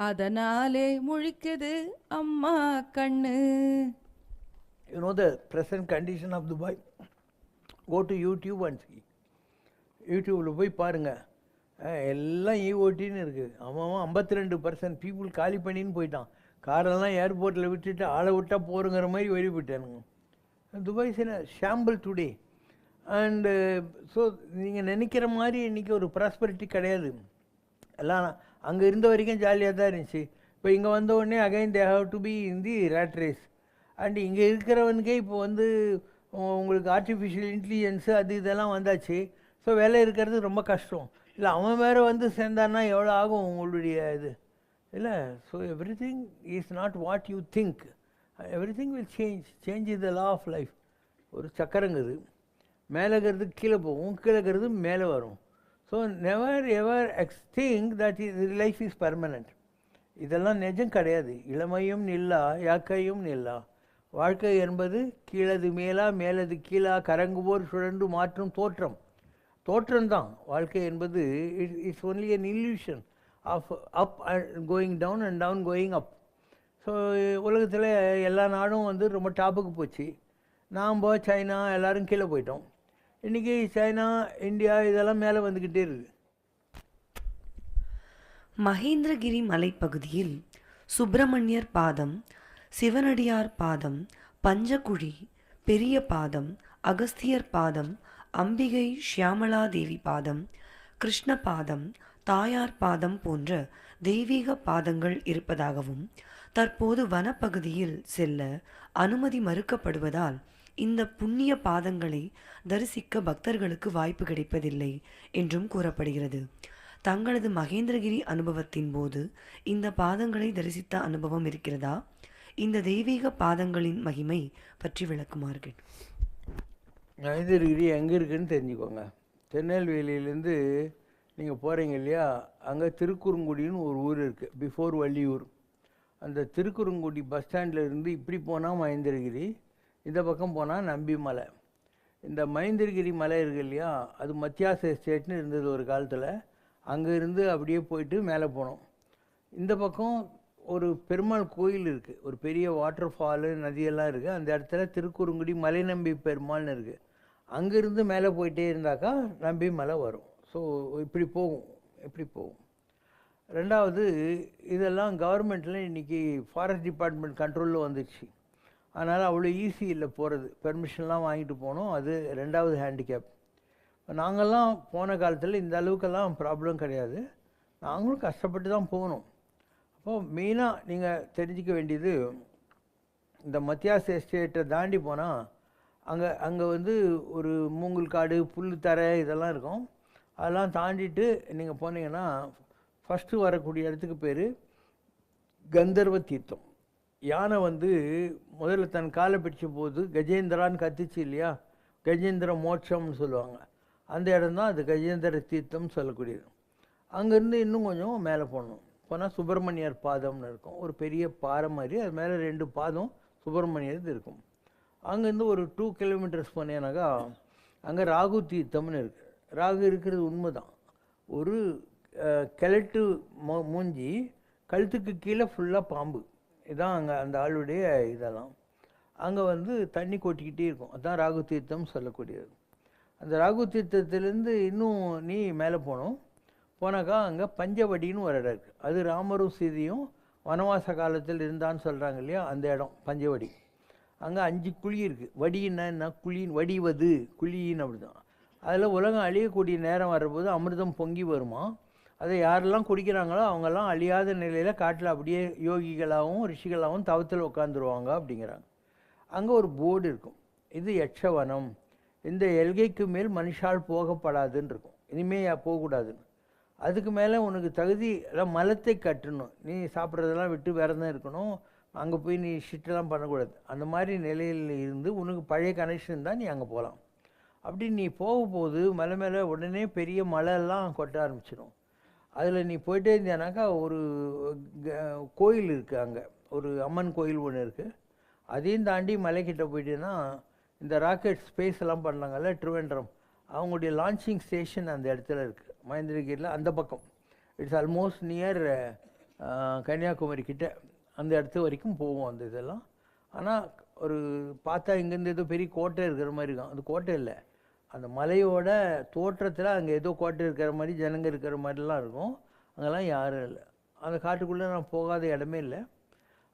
அதனாலே முழிக்குது அம்மா கண்ணு. You know the present condition of Dubai? Go to YouTube and see. யூடியூப்பில் போய் பாருங்கள், எல்லாம் ஈஓடின்னு இருக்குது. அவன் 52% பீப்புள் காலி பண்ணின்னு போயிட்டான். காரெல்லாம் ஏர்போர்ட்டில் விட்டுட்டு ஆளை விட்டால் போகிறங்கிற மாதிரி வெளியே போயிட்டானுங்க. Dubai is in a shamble today. And so நீங்கள் நினைக்கிற மாதிரி இன்றைக்கி ஒரு ப்ராஸ்பரிட்டி கிடையாது. எல்லாம் அங்கே இருந்த வரைக்கும் ஜாலியாக தான் இருந்துச்சு. இப்போ இங்கே வந்த உடனே again they have to be in the rat race. And இங்கே இருக்கிறவனுக்கே இப்போ உங்களுக்கு ஆர்டிஃபிஷியல் இன்டெலிஜென்ஸு அது இதெல்லாம் வந்தாச்சு. ஸோ வேலை இருக்கிறது ரொம்ப கஷ்டம். இல்லை அவன் வேறு சேர்ந்தான்னா எவ்வளோ ஆகும் உங்களுடைய இது இல்லை. So everything is not what you think. Everything will change is the law of life. ஒரு சக்கரங்குது, மேலே இருக்கிறது கீழே போகும், கீழே இருக்கிறது மேலே வரும். So never ever think that life is permanent. இதெல்லாம் நிஜம் கிடையாது. இளமையும் நில்லா, யாக்கையும் நில்லா. வாழ்க்கை என்பது கீழது மேலா, மேலது கீழா, கரங்குவோர் சுழன்று மாற்றும் தோற்றம்தான் வாழ்க்கை என்பது. It's only an illusion of up going down and down going up. So உலகத்தில் எல்லா நாடும் ரொம்ப டாப்புக்கு போச்சு. நாம் சைனா எல்லோரும் கீழே போயிட்டோம். இன்றைக்கி சைனா, இந்தியா இதெல்லாம் மேலே வந்துக்கிட்டே இருக்குது. மகேந்திரகிரி மலைப்பகுதியில் சுப்பிரமணியர் பாதம், சிவனடியார் பாதம், பஞ்சகுழி, பெரிய பாதம், அகஸ்தியர் பாதம், அம்பிகை ஷியாமளாதேவி பாதம், கிருஷ்ண பாதம், தாயார் பாதம் போன்ற தெய்வீக பாதங்கள் இருப்பதாகவும் தற்போது வனப்பகுதியில் செல்ல அனுமதி மறுக்கப்படுவதால் இந்த புண்ணிய பாதங்களை தரிசிக்க பக்தர்களுக்கு வாய்ப்பு கிடைப்பதில்லை என்றும் கூறப்படுகிறது. தங்களது மகேந்திரகிரி அனுபவத்தின் போது இந்த பாதங்களை தரிசித்த அனுபவம் இருக்கிறதா? இந்த தெய்வீக பாதங்களின் மகிமை பற்றி விளக்குமார்கள். மகேந்திரகிரி எங்கே இருக்குதுன்னு தெரிஞ்சுக்கோங்க. திருநெல்வேலியிலேருந்து நீங்கள் போகிறீங்க இல்லையா, அங்கே திருக்குறுங்குடின்னு ஒரு ஊர் இருக்குது, பிஃபோர் வள்ளியூர். அந்த திருக்குறுங்குடி பஸ் ஸ்டாண்டில் இருந்து இப்படி போனால் மகேந்திரகிரி, இந்த பக்கம் போனால் நம்பிமலை. இந்த மகேந்திரகிரி மலை இருக்கு இல்லையா, அது மத்தியாச எஸ்டேட்னு இருந்தது ஒரு காலத்தில். அங்கே இருந்து அப்படியே போயிட்டு மேலே போனோம். இந்த பக்கம் ஒரு பெருமாள் கோயில் இருக்குது, ஒரு பெரிய வாட்டர் ஃபாலு நதியெல்லாம் இருக்குது. அந்த இடத்துல திருக்குறுங்குடி மலை நம்பி பெருமாள்னு இருக்குது. அங்கேருந்து மேலே போயிட்டே இருந்தாக்கா நம்பி மலை வரும். ஸோ இப்படி போகும். ரெண்டாவது, இதெல்லாம் கவர்மெண்ட்டில் இன்றைக்கி ஃபாரஸ்ட் டிபார்ட்மெண்ட் கண்ட்ரோலில் வந்துடுச்சு. அதனால் அவ்வளோ ஈஸி இல்லை போகிறது, பெர்மிஷன்லாம் வாங்கிட்டு போகணும். அது ரெண்டாவது ஹேண்டிகேப். நாங்கள்லாம் போன காலத்தில் இந்த அளவுக்கெல்லாம் ப்ராப்ளம் கிடையாது. நாங்களும் கஷ்டப்பட்டு தான் போகணும். அப்போது மெயினாக நீங்கள் தெரிஞ்சிக்க வேண்டியது, இந்த மத்தியாச எஸ்டேட்டை தாண்டி போனால் அங்கே வந்து ஒரு மூங்கல் காடு, புல் தரை இதெல்லாம் இருக்கும். அதெல்லாம் தாண்டிட்டு நீங்கள் போனீங்கன்னா ஃபஸ்ட்டு வரக்கூடிய இடத்துக்கு பேர் கந்தர்வ தீர்த்தம். யானை வந்து முதல்ல தன் காலை பிடிச்ச போது கஜேந்திரான்னு கத்திச்சு இல்லையா, கஜேந்திர மோட்சம்னு சொல்லுவாங்க. அந்த இடம்தான் அது கஜேந்திர தீர்த்தம்னு சொல்லக்கூடியது. அங்கேருந்து இன்னும் கொஞ்சம் மேலே போகணும். போனால் சுப்பிரமணியர் பாதம்னு இருக்கும், ஒரு பெரிய பாறை மாதிரி. அது மேலே 2 பாதம் சுப்பிரமணியர் இருக்கும். அங்கேருந்து ஒரு 2 கிலோமீட்டர்ஸ் போனேனாக்கா அங்கே ராகு தீர்த்தம்னு இருக்குது. ராகு இருக்கிறது உண்மை தான். ஒரு கிழட்டு மூஞ்சி, கழுத்துக்கு கீழே ஃபுல்லாக பாம்பு. இதுதான் அங்கே அந்த ஆளுடைய இதெல்லாம். அங்கே வந்து தண்ணி கொட்டிக்கிட்டே இருக்கும். அதுதான் ராகு தீர்த்தம் சொல்லக்கூடியது. அந்த ராகு தீர்த்தத்துலேருந்து இன்னும் நீ மேலே போனாக்கா அங்கே பஞ்சவடின்னு ஒரு இடம் இருக்குது. அது ராமரும் சீதையும் வனவாச காலத்தில் இருந்தான்னு சொல்கிறாங்க இல்லையா, அந்த இடம் பஞ்சவடி. அங்கே 5 குழி இருக்குது. வடின்னா என்ன, குழின்னு, வடிவது குழின்னு அப்படி தான். அதில் உலகம் அழியக்கூடிய நேரம் வரும்போது அமிர்தம் பொங்கி வருமா. அதை யாரெல்லாம் குடிக்கிறாங்களோ அவங்கெல்லாம் அழியாத நிலையில் காட்டில் அப்படியே யோகிகளாகவும் ரிஷிகளாகவும் தவத்தில் உட்காந்துருவாங்க அப்படிங்கிறாங்க. அங்கே ஒரு போர்டு இருக்கும், இது யட்சவனம், இந்த எல்கைக்கு மேல் மனுஷால் போகப்படாதுன்னு இருக்கும். இனிமேல் போகக்கூடாதுன்னு. அதுக்கு மேலே உனக்கு தகுதி எல்லாம் மலத்தை கட்டணும். நீ சாப்பிட்றதெல்லாம் விட்டு விரதம் இருக்கணும். அங்கே போய் நீ ஷிட்டெல்லாம் பண்ணக்கூடாது. அந்த மாதிரி நிலையில் இருந்து உனக்கு பழைய கனெக்ஷன் தான் நீ அங்கே போகலாம். அப்படி நீ போகும்போது மலை மேலே உடனே பெரிய மலையெல்லாம் கொட்ட ஆரம்பிச்சிடும். அதில் நீ போயிட்டே இருந்தியானாக்கா ஒரு கோயில் இருக்குது, அங்கே ஒரு அம்மன் கோயில் ஒன்று இருக்குது. அதையும் தாண்டி மலைக்கிட்ட போயிட்டேன்னா இந்த ராக்கெட் ஸ்பேஸ் எல்லாம் பண்ணாங்கல்ல ட்ரிவேண்ட்ரம், அவங்களுடைய லான்ச்சிங் ஸ்டேஷன் அந்த இடத்துல இருக்குது மகேந்திரகிரியில். அந்த பக்கம் இட்ஸ் ஆல்மோஸ்ட் நியர் கன்னியாகுமரி கிட்ட. அந்த இடத்து வரைக்கும் போவோம் அந்த இதெல்லாம். ஆனால் ஒரு பார்த்தா இங்கேருந்து ஏதோ பெரிய கோட்டை இருக்கிற மாதிரி இருக்கும். அது கோட்டை இல்லை, அந்த மலையோட தோற்றத்தில் அங்கே ஏதோ கோட்டை இருக்கிற மாதிரி ஜனங்க இருக்கிற மாதிரிலாம் இருக்கும். அங்கெல்லாம் யாரும் இல்லை. அந்த காட்டுக்குள்ளே நான் போகாத இடமே இல்லை.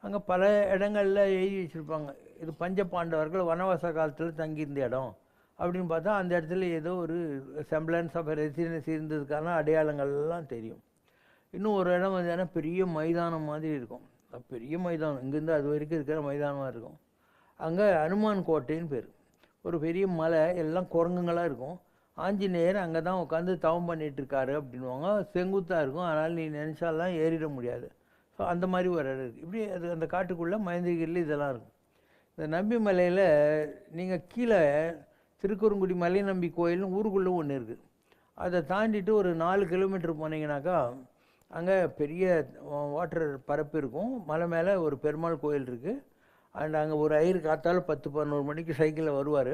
அங்கே பல இடங்களில் எழுதி வச்சுருப்பாங்க, இது பஞ்ச பாண்டவர்கள் வனவாச காலத்தில் தங்கியிருந்த இடம் அப்படின்னு. பார்த்தா அந்த இடத்துல ஏதோ ஒரு செம்பிளன்ஸ் ஆஃப் ரெசிடென்சி இருந்ததுக்கான அடையாளங்கள்லாம் தெரியும். இன்னும் ஒரு இடம் வந்து பெரிய மைதானம் மாதிரி இருக்கும். பெரிய மைதானம், இங்கேருந்து அது வரைக்கும் இருக்கிற மைதானமாக இருக்கும். அங்கே அனுமான் கோட்டைன்னு பேர். ஒரு பெரிய மலை, எல்லாம் குரங்குங்களாக இருக்கும். ஆஞ்சநேயர் அங்கே தான் உட்காந்து தவம் பண்ணிகிட்ருக்காரு அப்படின்வாங்க. செங்குத்தாக இருக்கும், அதனால் நீ நினச்சாலாம் ஏறிட முடியாது. ஸோ அந்த மாதிரி ஒரு இடம் இருக்குது. இப்படி அது அந்த காட்டுக்குள்ளே மகேந்திரகிரியில் இதெல்லாம் இருக்கும். இந்த நம்பி மலையில் நீங்கள் கீழே திருக்குறுங்குடி மலை நம்பி கோயில்னு ஊருக்குள்ளே ஒன்று இருக்குது. அதை தாண்டிட்டு ஒரு 4 கிலோமீட்டர் போனீங்கன்னாக்கா அங்கே பெரிய வாட்டர் பரப்பு இருக்கும். மலை மேலே ஒரு பெருமாள் கோயில் இருக்குது. அண்ட் அங்கே ஒரு ஐயர் காத்தால 10-11 மணிக்கு சைக்கிளில் வருவார்.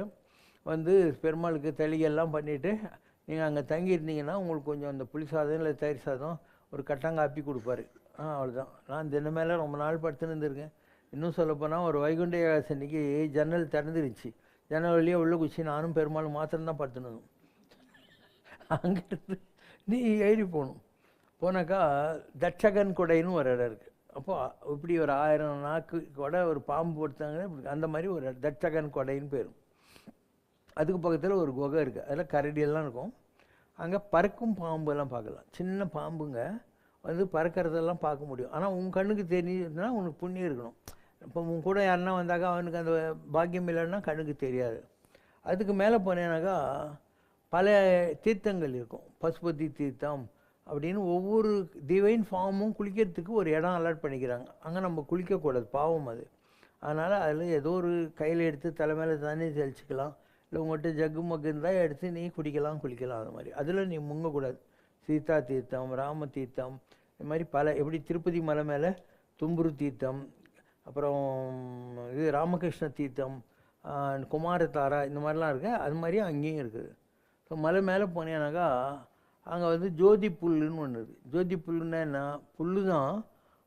வந்து பெருமாளுக்கு தெளிகெல்லாம் பண்ணிவிட்டு நீங்கள் அங்கே தங்கியிருந்தீங்கன்னா உங்களுக்கு கொஞ்சம் அந்த புளி சாதம் இல்லை தயிர் சாதம் ஒரு கட்டாங்காப்பி கொடுப்பாரு. அவ்வளோதான். நான் தின மேலே ரொம்ப நாள் படுத்துன்னு இருந்திருக்கேன். இன்னும் சொல்லப்போனால் ஒரு வைகுண்ட ஏகாதசி அன்றைக்கி ஜன்னல் திறந்துருச்சு. ஜன்னல் வழியாக உள்ளே குச்சி நானும் பெருமாள் மாத்திரம்தான் படுத்துனதும். அங்கேருந்து நீ ஏறி போனாக்கா தட்சகன் கொடைன்னு ஒரு இடம் இருக்குது. அப்போது இப்படி ஒரு 1000 நாக்கு கொடை ஒரு பாம்பு போட்டாங்க, அந்த மாதிரி ஒரு தட்சகன் கொடைன்னு பேரும். அதுக்கு பக்கத்தில் ஒரு குகை இருக்குது, அதில் கரடியெல்லாம் இருக்கும். அங்கே பறக்கும் பாம்பெல்லாம் பார்க்கலாம். சின்ன பாம்புங்க வந்து பறக்கிறதெல்லாம் பார்க்க முடியும். ஆனால் உன் கண்ணுக்கு தெரியுதுன்னா உனக்கு புண்ணியம் இருக்கணும். இப்போ உன் கூட யாருன்னா வந்தாக்கா அவனுக்கு அந்த பாக்கியம் இல்லைன்னா கண்ணுக்கு தெரியாது. அதுக்கு மேலே போனேனாக்கா பல தீர்த்தங்கள் இருக்கும். பசுபதி தீர்த்தம் அப்படின்னு ஒவ்வொரு டிவைன் ஃபார்மும் குளிக்கிறதுக்கு ஒரு இடம் அலாட் பண்ணிக்கிறாங்க. அங்கே நம்ம குளிக்கக்கூடாது, பாவம் அது. அதனால் அதில் ஏதோ ஒரு கையில் எடுத்து தலை மேலே தண்ணி தெளிச்சிக்கலாம். இல்லை உங்கள்கிட்ட ஜக்கு மக்கு இருந்தால் எடுத்து நீ குளிக்கலாம். அது மாதிரி அதில் நீ முங்கக்கூடாது. சீதா தீர்த்தம், ராம தீர்த்தம், இது மாதிரி பல, எப்படி திருப்பதி மலை மேலே தும்புரு தீர்த்தம், அப்புறம் இது ராமகிருஷ்ண தீர்த்தம், குமாரதாரா, இந்த மாதிரிலாம் இருக்குது. அது மாதிரி அங்கேயும் இருக்குது. ஸோ மலை மேலே போனேன்னாக்கா அங்கே வந்து ஜோதி புல்லுன்னு ஒன்று இருக்குது. ஜோதி புல்லுன்னா என்ன, புல்லு தான்,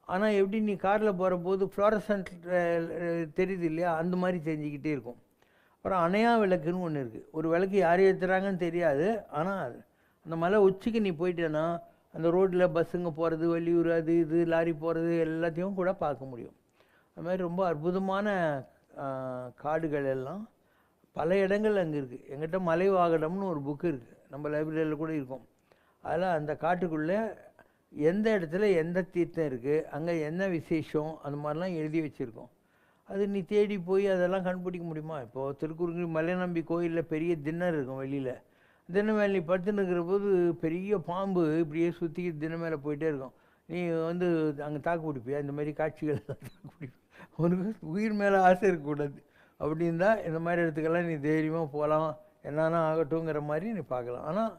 ஆனால் எப்படி நீ காரில் போகிற போது ஃப்ளாரசன்ட் தெரியுது இல்லையா, அந்த மாதிரி தெரிஞ்சுக்கிட்டே இருக்கும். அப்புறம் அணையா விளக்குன்னு ஒன்று இருக்குது. ஒரு விளக்கு யார் ஏற்றுறாங்கன்னு தெரியாது, ஆனால் அந்த மலை உச்சிக்கு நீ போயிட்டேன்னா அந்த ரோட்டில் பஸ்ஸுங்க போகிறது, வெளியூர் அது இது லாரி போகிறது எல்லாத்தையும் கூட பார்க்க முடியும். அது மாதிரி ரொம்ப அற்புதமான காடுகள் எல்லாம் பல இடங்கள் அங்கே இருக்குது. எங்கிட்ட மலை வாகனம்னு ஒரு புக்கு இருக்குது, நம்ம லைப்ரரியில் கூட இருக்கும். அதில் அந்த காட்டுக்குள்ளே எந்த இடத்துல எந்த தீர்த்தம் இருக்குது, அங்கே என்ன விசேஷம், அந்த மாதிரிலாம் எழுதி வச்சுருக்கோம். அது நீ தேடி போய் அதெல்லாம் கண்டுபிடிக்க முடியுமா? இப்போது திருக்குறுங்குடி மலைநம்பி கோயிலில் பெரிய திண்ணர் இருக்கும், வெளியில் தின மேலே நீ படுத்துன்னு இருக்கிற போது பெரிய பாம்பு இப்படியே சுற்றி தின மேலே போயிட்டே இருக்கும். நீ வந்து அங்கே தாக்கு பிடிப்பியா? இந்த மாதிரி காட்சிகள் தாக்கு பிடிப்ப. உனக்கு உயிர் மேலே ஆசை இருக்கக்கூடாது. அப்படின்னு தான் இந்த மாதிரி இடத்துக்கெல்லாம் நீ தைரியமாக போகலாம், என்னன்னா ஆகட்டுங்கிற மாதிரி நீ பார்க்கலாம். ஆனால்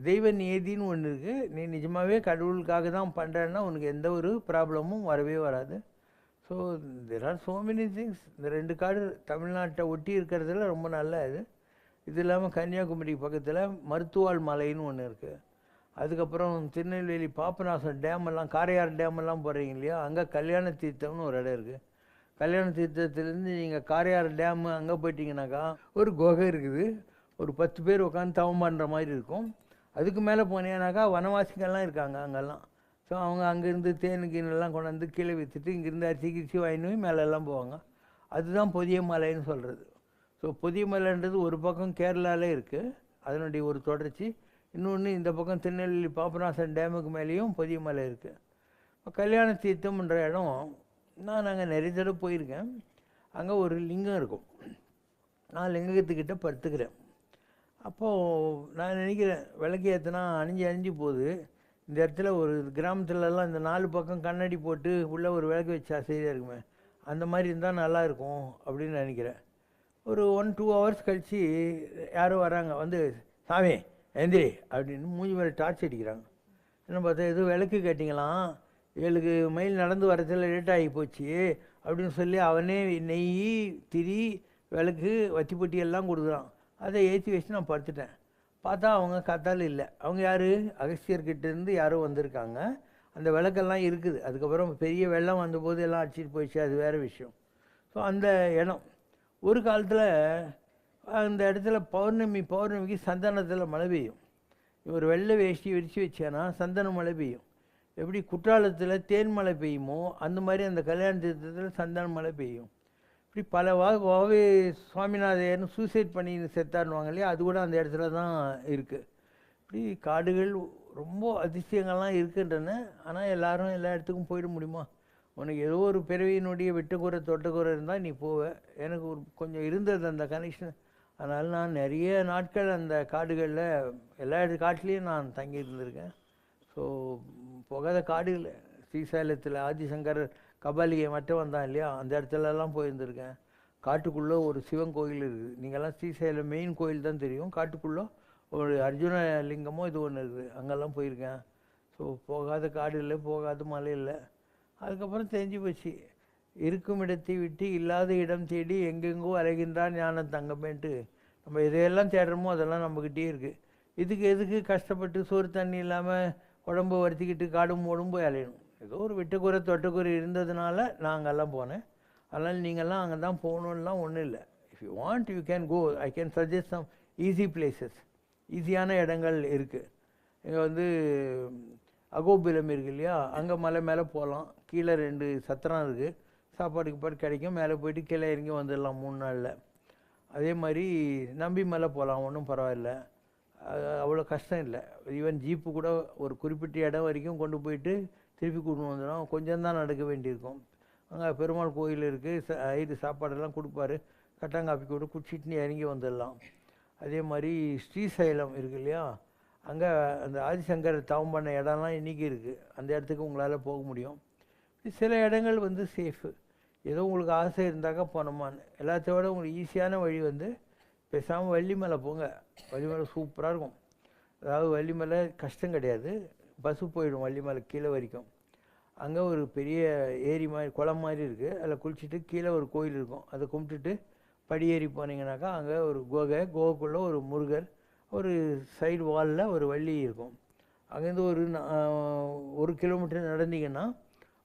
தெய்வ நியதின்னு ஒன்று இருக்குது. நீ நிஜமாகவே கடவுளுக்காக தான் பண்ணுறேன்னா உனக்கு எந்த ஒரு ப்ராப்ளமும் வரவே வராது. So there are so many things. இந்த 2 காடு தமிழ்நாட்டை ஒட்டி இருக்கிறதுல ரொம்ப நல்ல இது இல்லாமல் கன்னியாகுமரி பக்கத்தில் மருத்துவாள் மலைன்னு ஒன்று இருக்குது. அதுக்கப்புறம் திருநெல்வேலி பாபநாசம் டேமெல்லாம், காரையார் டேமெல்லாம் போகிறீங்க இல்லையா, அங்கே கல்யாண தீர்த்தம்னு ஒரு இடம் இருக்குது. கல்யாண தீர்த்தத்துலேருந்து நீங்கள் காரையார் டேமு அங்கே போயிட்டீங்கன்னாக்கா ஒரு குகை இருக்குது. ஒரு 10 பேர் உட்காந்து தவம் பண்ணுற மாதிரி இருக்கும். அதுக்கு மேலே போனீங்கன்னாக்கா வனவாசிகள்லாம் இருக்காங்க அங்கெல்லாம். ஸோ அவங்க அங்கேருந்து தேனுக்கீனெல்லாம் கொண்டாந்து கீழே விற்றுட்டு இங்கேருந்து அரிசி கிரிசி வாங்கினு போய் மேலெல்லாம் போவாங்க. அதுதான் பொதிய மலைன்னு சொல்கிறது. ஸோ பொதிய மலைன்றது ஒரு பக்கம் கேரளாவில் இருக்குது, அதனுடைய ஒரு தொடர்ச்சி. இன்னொன்று இந்த பக்கம் திருநெல்வேலி பாபநாசன் டேமுக்கு மேலேயும் பொதிய மலை இருக்குது. இப்போ கல்யாண தீர்த்தம்ன்ற இடம் நான் நாங்கள் நிறைய தடவை போயிருக்கேன். அங்கே ஒரு லிங்கம் இருக்கும். நான் லிங்கத்துக்கிட்ட படுத்துக்கிறேன். அப்போது நான் நினைக்கிறேன், விளக்கு ஏற்றினா அணிஞ்சு போகுது. இந்த இடத்துல ஒரு கிராமத்துலலாம் இந்த 4 பக்கம் கண்ணாடி போட்டு உள்ளே ஒரு விளக்கு வச்சா சரியாக இருக்குமே, அந்த மாதிரி இருந்தால் நல்லாயிருக்கும் அப்படின்னு நினைக்கிறேன். ஒரு 1-2 ஹவர்ஸ் கழித்து யாரோ வராங்க, வந்து சாமி எந்திரி அப்படின்னு மூஞ்சி மேலே டார்ச் அடிக்கிறாங்க. என்ன பார்த்தா எதுவும் விளக்கு கேட்டிங்களாம், 7 மைல் நடந்து வரதில் லேட் ஆகி போச்சு அப்படின்னு சொல்லி அவனே நெய், திரி, விளக்கு, வத்திப்பொட்டி எல்லாம் கொடுக்குறான். அதை ஏற்றி வச்சு நான் படுத்துட்டேன். பார்த்தா அவங்க கத்தால் இல்லை. அவங்க யார், அகஸ்தியர்கிட்டேருந்து யாரோ வந்திருக்காங்க. அந்த விளக்கெல்லாம் இருக்குது. அதுக்கப்புறம் பெரிய வெள்ளம் வந்தபோது எல்லாம் அடிச்சிட்டு போயிடுச்சு, அது வேறு விஷயம். ஸோ அந்த இடம் ஒரு காலத்தில் அந்த இடத்துல பௌர்ணமிக்கு சந்தனத்தில் மழை பெய்யும். ஒரு வெள்ளை வேஷ்டி விரித்து வச்சானா சந்தன மழை பெய்யும். எப்படி குற்றாலத்தில் தேன் மழை பெய்யுமோ அந்த மாதிரி அந்த கல்யாண தீர்த்தத்தில் சந்தன மழை பெய்யும். இப்படி பல வாவே சுவாமிநாதையர்னு சூசைட் பண்ணி செத்தாருவாங்க இல்லையா, அது கூட அந்த இடத்துல தான் இருக்குது. இப்படி காடுகள் ரொம்ப அதிசயங்கள்லாம் இருக்குன்றன. ஆனால் எல்லாரும் எல்லா இடத்துக்கும் போயிட முடியுமா? உனக்கு ஏதோ ஒரு பிறவியினுடைய வெட்டுக்குறை தொட்டுக்குறை இருந்தால் நீ போவ. எனக்கு ஒரு கொஞ்சம் இருந்தது அந்த கனெக்ஷன். அதனால் நான் நிறைய நாட்கள் அந்த காடுகளில் எல்லா காட்டிலையும் நான் தங்கி இருந்திருக்கேன். ஸோ போகாத காடுகள், ஸ்ரீசைலத்தில் ஆதிசங்கர் கபாலிகை மட்டும் வந்தான் இல்லையா, அந்த இடத்துலலாம் போயிருந்திருக்கேன். காட்டுக்குள்ளே ஒரு சிவன் கோயில் இருக்குது. நீங்கள்லாம் ஸ்ரீசைலம் மெயின் கோயில் தான் தெரியும். காட்டுக்குள்ளே ஒரு அர்ஜுன லிங்கமோ இது ஒன்று இருக்குது, அங்கெல்லாம் போயிருக்கேன். ஸோ போகாத காடு இல்லை, போகாத மலை இல்லை. அதுக்கப்புறம் தெரிஞ்சு போச்சு, இருக்கும் இடத்தை விட்டு இல்லாத இடம் தேடி எங்கெங்கோ அலைகின்றான் ஞான தங்கமேன்ட்டு. நம்ம எதையெல்லாம் தேடுறோமோ அதெல்லாம் நம்மக்கிட்டே இருக்குது. எதுக்கு கஷ்டப்பட்டு சோறு தண்ணி இல்லாமல் உடம்பு வருத்திக்கிட்டு காடும் ஓடும் போய் அலையணும்? ஏதோ ஒரு வெட்டுக்குறை தொட்டுக்குறை இருந்ததுனால நான் அங்கெல்லாம் போனேன். அதனால் நீங்கள்லாம் அங்கே தான் போகணுன்னெலாம் ஒன்றும் இல்லை. If you want you can go. I can suggest some easy places. ஈஸியான இடங்கள் இருக்குது. இங்கே வந்து அகோபிலம் இருக்குது இல்லையா, அங்கே மலை மேலே போகலாம். கீழே 2 சத்திரம் இருக்குது, சாப்பாடு கிடைக்கும். மேலே போயிட்டு கீழே இறங்கி வந்துடலாம் 3 நாளில். அதே மாதிரி நம்பி மேலே போகலாம், ஒன்றும் பரவாயில்ல, அவ்வளோ கஷ்டம் இல்லை. ஈவன் ஜீப்பு கூட ஒரு குறிப்பிட்ட இடம் வரைக்கும் கொண்டு போயிட்டு திருப்பி கூட்டு வந்துடும். கொஞ்சம் தான் நடக்க வேண்டியிருக்கும். அங்கே பெருமாள் கோயில் இருக்குது, ஐது சாப்பாடெல்லாம் கொடுப்பாரு, கட்டாங்காப்பி கூட குடிச்சிட்டு இறங்கி வந்துடலாம். அதே மாதிரி ஸ்ரீசைலம் இருக்குது இல்லையா, அங்கே அந்த ஆதிசங்கர் தவம் பண்ண இடம்லாம் இன்றைக்கி இருக்குது. அந்த இடத்துக்கு உங்களால் போக முடியும். சில இடங்கள் வந்து சேஃபு. ஏதோ உங்களுக்கு ஆசை இருந்தாக்கா போனோமான்னு. எல்லாத்தையோட உங்களுக்கு ஈஸியான வழி வந்து பேசாமல் வள்ளி மலை போங்க. வள்ளி மலை சூப்பராக இருக்கும். அதாவது வள்ளிமலை கஷ்டம் கிடையாது, பஸ்ஸு போயிடும் வள்ளிமலை கீழே வரைக்கும். அங்கே ஒரு பெரிய ஏரி மாதிரி குளம் மாதிரி இருக்குது, அதில் குளிச்சுட்டு கீழே ஒரு கோயில் இருக்கும், அதை கும்பிட்டுட்டு படியேறி போனீங்கன்னாக்கா அங்கே ஒரு கோகுக்குள்ளே ஒரு முருகர், ஒரு சைடு வாலில் ஒரு வள்ளி இருக்கும். அங்கேருந்து ஒரு கிலோமீட்டர் நடந்தீங்கன்னா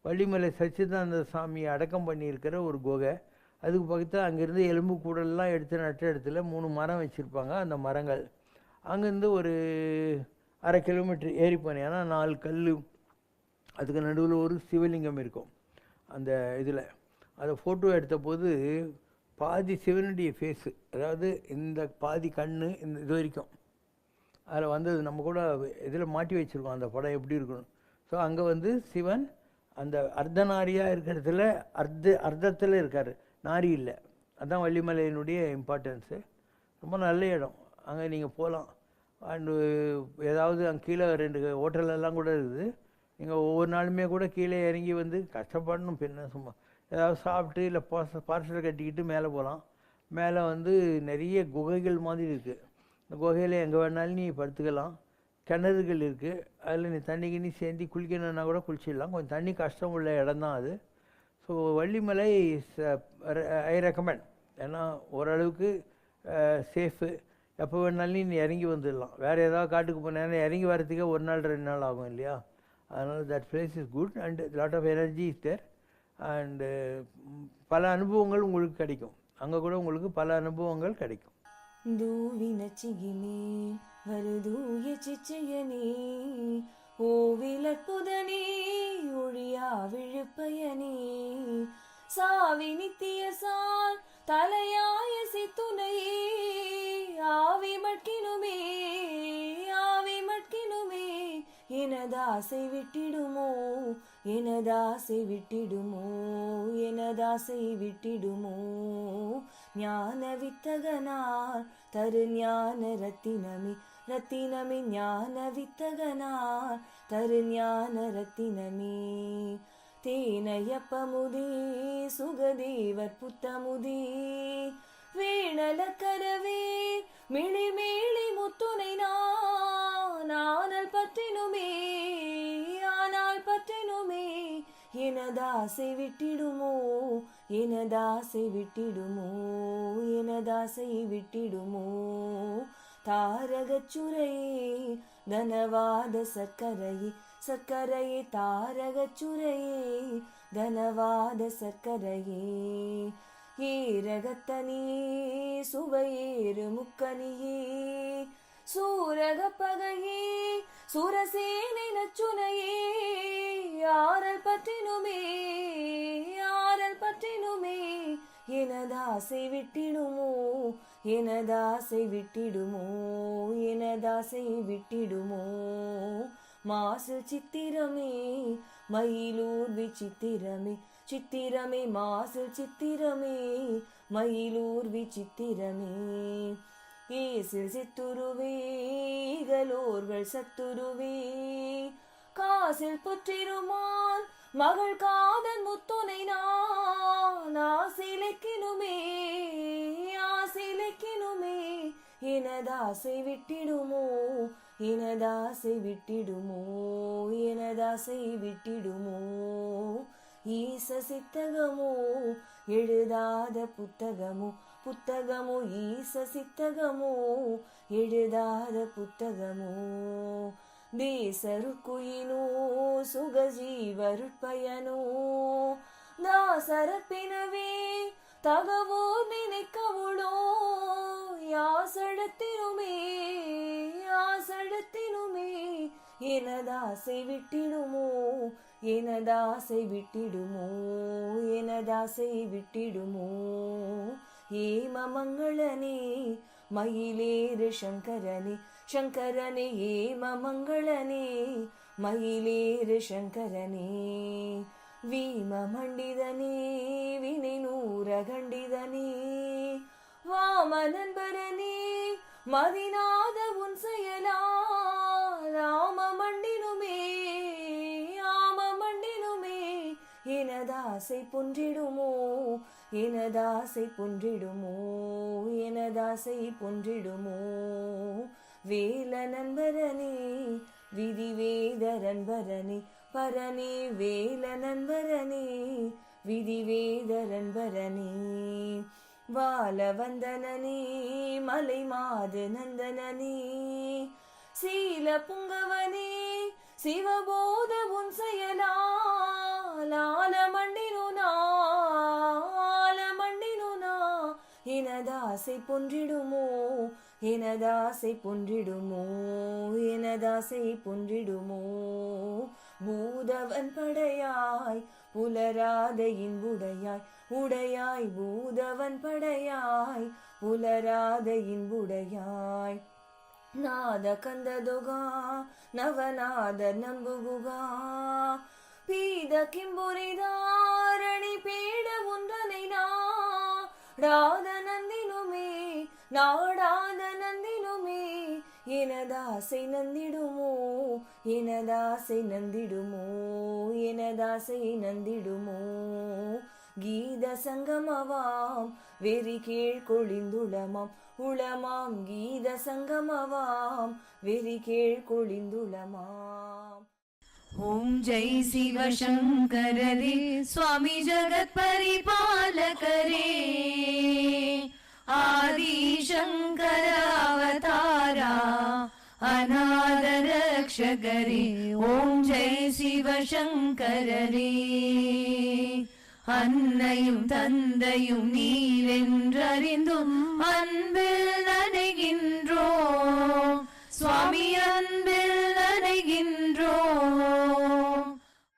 வள்ளிமலை சச்சிதானந்த சாமியை அடக்கம் பண்ணியிருக்கிற ஒரு குகை. அதுக்கு பக்கத்தில் அங்கேருந்து எலும்பு கூடலாம் எடுத்து நட்ட இடத்துல 3 மரம் வச்சுருப்பாங்க. அந்த மரங்கள் அங்கேருந்து ஒரு 1/2 கிலோமீட்டர் ஏறி போனீங்கன்னா 4 கல், அதுக்கு நடுவில் ஒரு சிவலிங்கம் இருக்கும். அந்த இதில் அதை ஃபோட்டோ எடுத்த போது பாதி சிவனுடைய ஃபேஸு, அதாவது இந்த பாதி கண் இந்த இது வரைக்கும் அதில் வந்தது. நம்ம கூட இதில் மாட்டி வச்சுருக்கோம் அந்த படம் எப்படி இருக்கணும். ஸோ அங்கே சிவன் அந்த அர்த்தநாரியாக இருக்கிறதுல அர்த்தத்தில் இருக்கார், நாரி இல்லை. அதுதான் வள்ளிமலையினுடைய இம்பார்ட்டன்ஸு. ரொம்ப நல்ல இடம், அங்கே நீங்கள் போகலாம். அண்டு ஏதாவது அங்கே கீழே 2 ஹோட்டலெல்லாம் கூட இருக்குது. நீங்கள் ஒவ்வொரு நாளுமே கூட கீழே இறங்கி கஷ்டப்படணும், பின்ன சும்மா ஏதாவது சாப்பிட்டு இல்லை பார்சலை கட்டிக்கிட்டு மேலே போகலாம். மேலே நிறைய குகைகள் மாதிரி இருக்குது. இந்த குகையில் எங்கே வேணாலும் நீ படுத்துக்கலாம். கிணறுகள் இருக்குது, அதில் நீ தண்ணி சேர்ந்து குளிக்கணுன்னா கூட குளிச்சிடலாம். கொஞ்சம் தண்ணி கஷ்டம் உள்ள இடம் தான் அது. So Vallimalai I recommend. ஏன்னா ஓரளவுக்கு சேஃபு, எப்போ வேணாலும் நீ இறங்கி வந்துடலாம். வேறு ஏதாவது காட்டுக்கு போனேன்னா இறங்கி வரத்துக்கே 1 நாள் 2 நாள் ஆகும் இல்லையா. அதனால் that place is good and lot of energy is there. And பல அனுபவங்கள் உங்களுக்கு கிடைக்கும். அங்கே கூட உங்களுக்கு பல அனுபவங்கள் கிடைக்கும். ದೂವಿನ ಚಿಗಿಮೆ ವರದೂಯ ಚಿಚ್ಚಯನೇ ஓவிலற்புதனே ஒழியா விழுப்பயனே சாவி நித்திய சால் தலையாய சித்துணையே ஆவி மட்கினுமே எனதாசை விட்டிடுமோ எனதாசை விட்டிடுமோ எனதாசை விட்டிடுமோ ஞான வித்தகனார் தரு ஞான ரத்தினமே ரத்தினமே ஞான வித்தகனார் தரு ஞான ரத்தினமே தேனையப்பமுதே சுகதேவர் புத்தமுதே வேணலக்கரவே மிளிமேளி முத்துனை நானல் பற்றினுமே ஆனால் பற்றினுமே எனதாசை விட்டிடுமோ எனதாசை விட்டிடுமோ எனதாசை விட்டிடுமோ தாரகச்சுரையே தனவாத சர்க்கரையே சர்க்கரையே தாரகச்சுரையே தனவாத சர்க்கரையே ஏரகத்தனியே சுவையேறு முக்கனியே சூரக பகையே சுரசேனை நச்சுனையே ஆரல் பற்றினுமே எனதாசை விட்டிடுமோ எனதாசை விட்டிடுமோ எனதாசை விட்டிடுமோ மாசு சித்திரமே மயிலூர் விசித்திரமே சித்திரமே மாசு சித்திரமே மயிலூர் விசித்திரமே ஏசில் சித்துருவே இகலோர்கள் சத்துருவே காசில் புற்றிருமான் மகள் காதன் முத்துனை ஆசிலைக்கினுமே எனதாசை விட்டிடுமோ எனதாசை விட்டிடுமோ எனதாசை விட்டிடுமோ ஈச சித்தகமோ எழுதாத புத்தகமோ புத்தகமோ ஈச சித்தகமோ எழுதாத புத்தகமோ தேசருக்குயினோ சுகஜீவருட்பயனோ தாசரப்பினவே தகவோர் நினைக்கவுளோ யாசடத்தினுமே எனதாசை விட்டிடுமோ எனதாசை விட்டிடுமோ எனதாசை விட்டிடுமோ ஏம மங்களனே மயிலேறு சங்கரனே சங்கரனே ஏம மங்களனே மயிலேறு சங்கரனே வீம மண்டிதனே வினை நூற கண்டிதனே வாம நண்பரனே மதிநாத உன் செயலா ராம மண்டினுமே எனதாசை எனதாசை பொன்றிடுமோ எனதாசை பொன்றிடுமோ எனதாசை பொன்றிடுமோ வேல நண்பரனே விதிவேத நண்பரனே பரனே வேல நண்பரனே விதிவேத நண்பரனே வால வந்தனனே மலை மாது நந்தனனே சீல புங்கவனே சிவபோத உன் செயலால் ஆலமண்டினுனா எனதாசை பொன்றிடுமோ எனதாசை பொன்றிடுமோ எனதாசை பொன்றிடுமோ பூதவன் படையாய் புலராத இன்புடையாய் உடையாய் பூதவன் படையாய் புலராத இன்புடையாய் நாத கந்ததுகா நவநாத நம்புகுகா பீத கிம்புரிதாரணி பீட ஒன்றனை நாடாத நந்தினுமே நாடாத நந்தினுமே எனதாசை நந்திடுமோ எனதாசை நந்திடுமோ எனதாசை நந்திடுமோ கீத சங்கமவாம் வெறி கீழ் கொழிந்துளமாம் உளமாம் கீத சங்கமவாம் வெறி கீழ் கொழிந்துளமாம் ஓம் ஜெய் சிவசங்கரரே சுவாமி ஜகத் பரிபாலகரே ஆதி சங்கர அவதாரா அநாத ரக்ஷகரே ஓம் ஜெய் சிவசங்கரரே அன்னையும் தந்தையும் நீரென்றறிந்தும் அன்பில் நனைகின்றோம் சுவாமி அன்பில் நனைகின்றோம்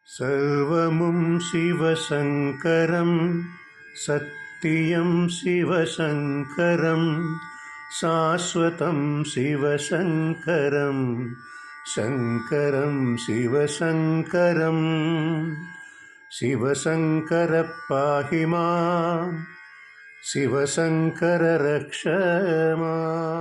சர்வமும் சிவசங்கரம் சத்தியம் சிவசங்கரம் சாஸ்வதம் சிவசங்கரம் சங்கரம் சிவசங்கரம் சிவசங்கர பாஹி மாம் சிவசங்கர ரக்ஷ மாம்